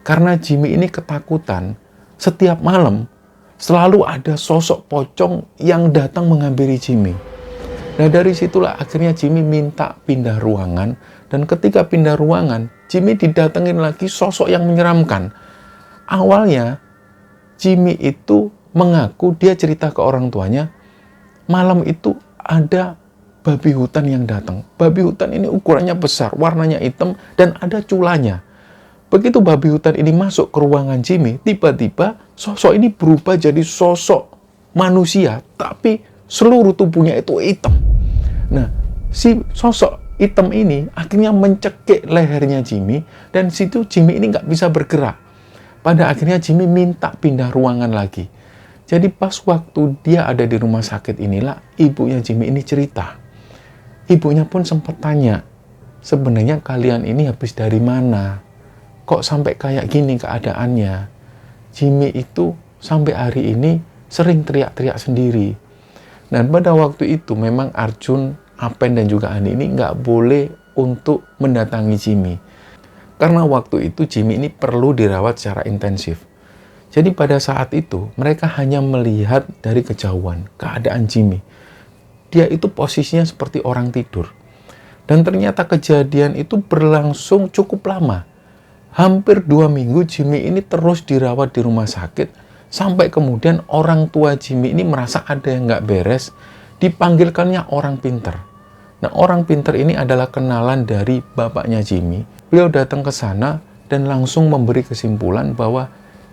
Karena Jimmy ini ketakutan, setiap malam selalu ada sosok pocong yang datang menghampiri Jimmy. Nah, dari situlah akhirnya Jimmy minta pindah ruangan. Dan ketika pindah ruangan, Jimmy didatengin lagi sosok yang menyeramkan. Awalnya, Jimmy itu mengaku, dia cerita ke orang tuanya, malam itu ada babi hutan yang datang. Babi hutan ini ukurannya besar, warnanya hitam, dan ada culanya. Begitu babi hutan ini masuk ke ruangan Jimmy, tiba-tiba sosok ini berubah jadi sosok manusia, tapi seluruh tubuhnya itu hitam. Nah, si sosok hitam ini akhirnya mencekik lehernya Jimmy, dan situ Jimmy ini nggak bisa bergerak. Pada akhirnya Jimmy minta pindah ruangan lagi. Jadi pas waktu dia ada di rumah sakit inilah ibunya Jimmy ini cerita. Ibunya pun sempat tanya, sebenarnya kalian ini habis dari mana? Kok sampai kayak gini keadaannya? Jimmy itu sampai hari ini sering teriak-teriak sendiri. Dan pada waktu itu memang Arjun, Apen dan juga Ani ini nggak boleh untuk mendatangi Jimmy. Karena waktu itu Jimmy ini perlu dirawat secara intensif. Jadi pada saat itu mereka hanya melihat dari kejauhan keadaan Jimmy. Dia itu posisinya seperti orang tidur. Dan ternyata kejadian itu berlangsung cukup lama. Hampir 2 minggu Jimmy ini terus dirawat di rumah sakit. Sampai kemudian orang tua Jimmy ini merasa ada yang nggak beres. Dipanggilkannya orang pinter. Nah, orang pinter ini adalah kenalan dari bapaknya Jimmy. Beliau datang ke sana dan langsung memberi kesimpulan bahwa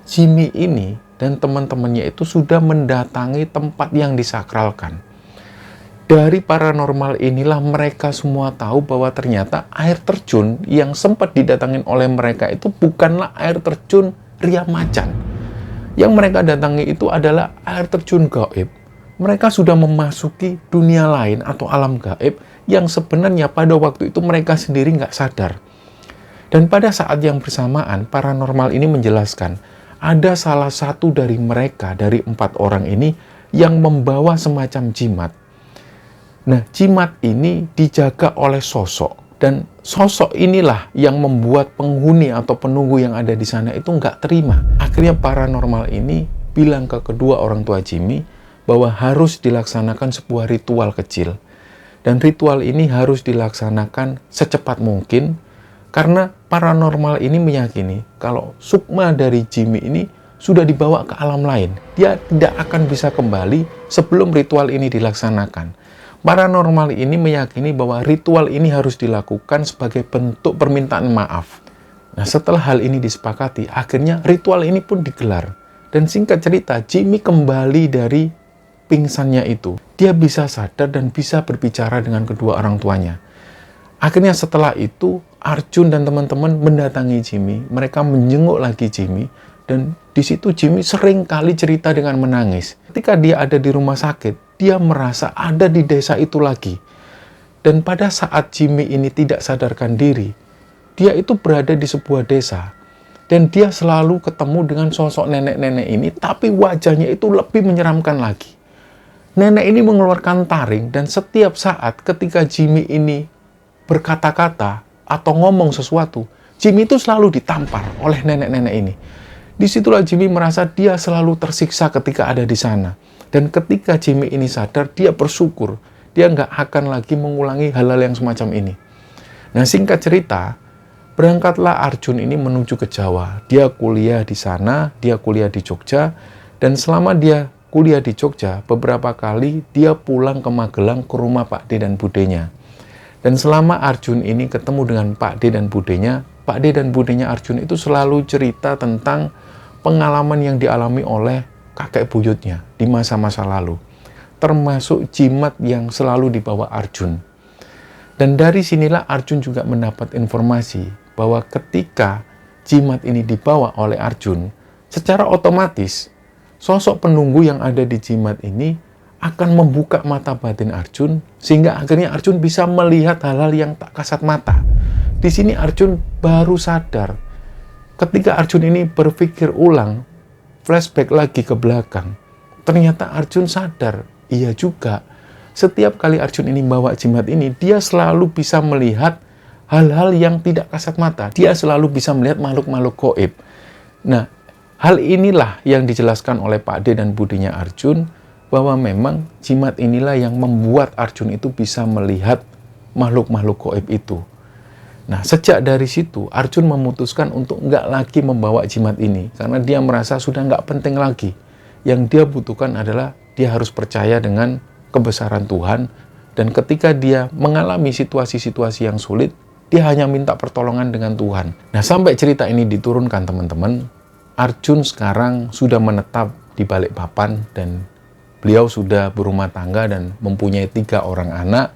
Jimmy ini dan teman-temannya itu sudah mendatangi tempat yang disakralkan. Dari paranormal inilah mereka semua tahu bahwa ternyata air terjun yang sempat didatangin oleh mereka itu bukanlah air terjun Ria Macan. Yang mereka datangi itu adalah air terjun gaib. Mereka sudah memasuki dunia lain atau alam gaib yang sebenarnya pada waktu itu mereka sendiri nggak sadar. Dan pada saat yang bersamaan, paranormal ini menjelaskan, ada salah satu dari mereka, dari 4 orang ini, yang membawa semacam jimat. Nah, jimat ini dijaga oleh sosok. Dan sosok inilah yang membuat penghuni atau penunggu yang ada di sana itu nggak terima. Akhirnya paranormal ini bilang ke kedua orang tua Jimmy bahwa harus dilaksanakan sebuah ritual kecil. Dan ritual ini harus dilaksanakan secepat mungkin, karena paranormal ini meyakini kalau sukma dari Jimmy ini sudah dibawa ke alam lain. Dia tidak akan bisa kembali sebelum ritual ini dilaksanakan. Paranormal ini meyakini bahwa ritual ini harus dilakukan sebagai bentuk permintaan maaf. Nah, setelah hal ini disepakati, akhirnya ritual ini pun digelar. Dan singkat cerita, Jimmy kembali dari pingsannya itu. Dia bisa sadar dan bisa berbicara dengan kedua orang tuanya. Akhirnya setelah itu, Arjun dan teman-teman mendatangi Jimmy. Mereka menjenguk lagi Jimmy. Dan di situ Jimmy sering kali cerita dengan menangis. Ketika dia ada di rumah sakit, dia merasa ada di desa itu lagi. Dan pada saat Jimmy ini tidak sadarkan diri, dia itu berada di sebuah desa. Dan dia selalu ketemu dengan sosok nenek-nenek ini, tapi wajahnya itu lebih menyeramkan lagi. Nenek ini mengeluarkan taring, dan setiap saat ketika Jimmy ini berkata-kata atau ngomong sesuatu, Jimmy itu selalu ditampar oleh nenek-nenek ini. Disitulah Jimmy merasa dia selalu tersiksa ketika ada di sana. Dan ketika Jimmy ini sadar, dia bersyukur. Dia nggak akan lagi mengulangi hal-hal yang semacam ini. Nah, singkat cerita, berangkatlah Arjun ini menuju ke Jawa. Dia kuliah di sana, dia kuliah di Jogja. Dan selama dia kuliah di Jogja, beberapa kali dia pulang ke Magelang ke rumah Pak D dan Budenya. Dan selama Arjun ini ketemu dengan Pak D dan Budenya, Pak D dan Budenya Arjun itu selalu cerita tentang pengalaman yang dialami oleh kakek buyutnya di masa-masa lalu. Termasuk jimat yang selalu dibawa Arjun. Dan dari sinilah Arjun juga mendapat informasi bahwa ketika jimat ini dibawa oleh Arjun, secara otomatis sosok penunggu yang ada di jimat ini akan membuka mata batin Arjun, sehingga akhirnya Arjun bisa melihat hal-hal yang tak kasat mata. Di sini Arjun baru sadar. Ketika Arjun ini berpikir ulang, flashback lagi ke belakang, ternyata Arjun sadar, iya juga. Setiap kali Arjun ini bawa jimat ini, dia selalu bisa melihat hal-hal yang tidak kasat mata. Dia selalu bisa melihat makhluk-makhluk gaib. Nah, hal inilah yang dijelaskan oleh Pak D dan Budenya Arjun, bahwa memang jimat inilah yang membuat Arjun itu bisa melihat makhluk-makhluk gaib itu. Nah, sejak dari situ, Arjun memutuskan untuk nggak lagi membawa jimat ini, karena dia merasa sudah nggak penting lagi. Yang dia butuhkan adalah dia harus percaya dengan kebesaran Tuhan, dan ketika dia mengalami situasi-situasi yang sulit, dia hanya minta pertolongan dengan Tuhan. Nah, sampai cerita ini diturunkan teman-teman, Arjun sekarang sudah menetap di Balikpapan, dan beliau sudah berumah tangga dan mempunyai 3 orang anak.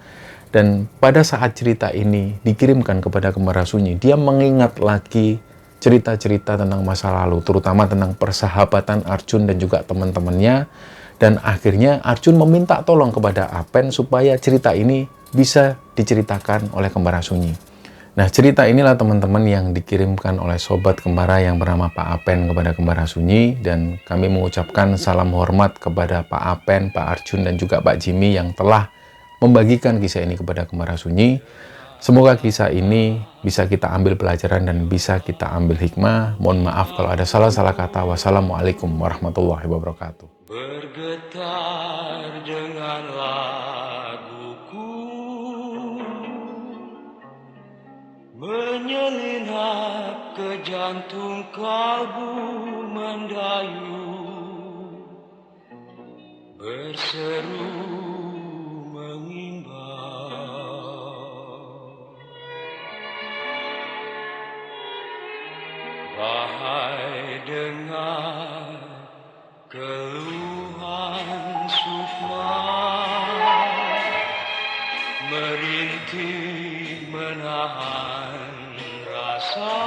Dan pada saat cerita ini dikirimkan kepada Kembar Sunyi, dia mengingat lagi cerita-cerita tentang masa lalu, terutama tentang persahabatan Arjun dan juga teman-temannya. Dan akhirnya Arjun meminta tolong kepada Apen supaya cerita ini bisa diceritakan oleh Kembara Sunyi. Nah, cerita inilah teman-teman yang dikirimkan oleh sobat Kembara yang bernama Pak Apen kepada Kembara Sunyi, dan kami mengucapkan salam hormat kepada Pak Apen, Pak Arjun, dan juga Pak Jimmy yang telah membagikan kisah ini kepada Kembara Sunyi. Semoga kisah ini bisa kita ambil pelajaran dan bisa kita ambil hikmah. Mohon maaf kalau ada salah-salah kata. Wassalamualaikum warahmatullahi wabarakatuh. Bergetar dengan laguku, menyelinap ke jantung kalbu mendayu, berseru mengimbau. Wahai dengar keluhan Sukma, merintih menahan rasa,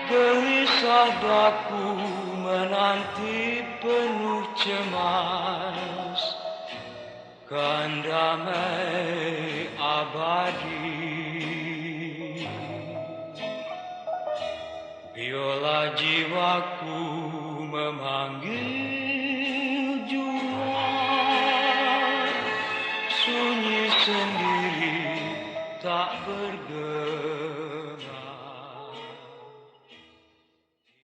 gelisah daku menanti penuh cemas, kan damai abadi. Biola jiwaku memanggil,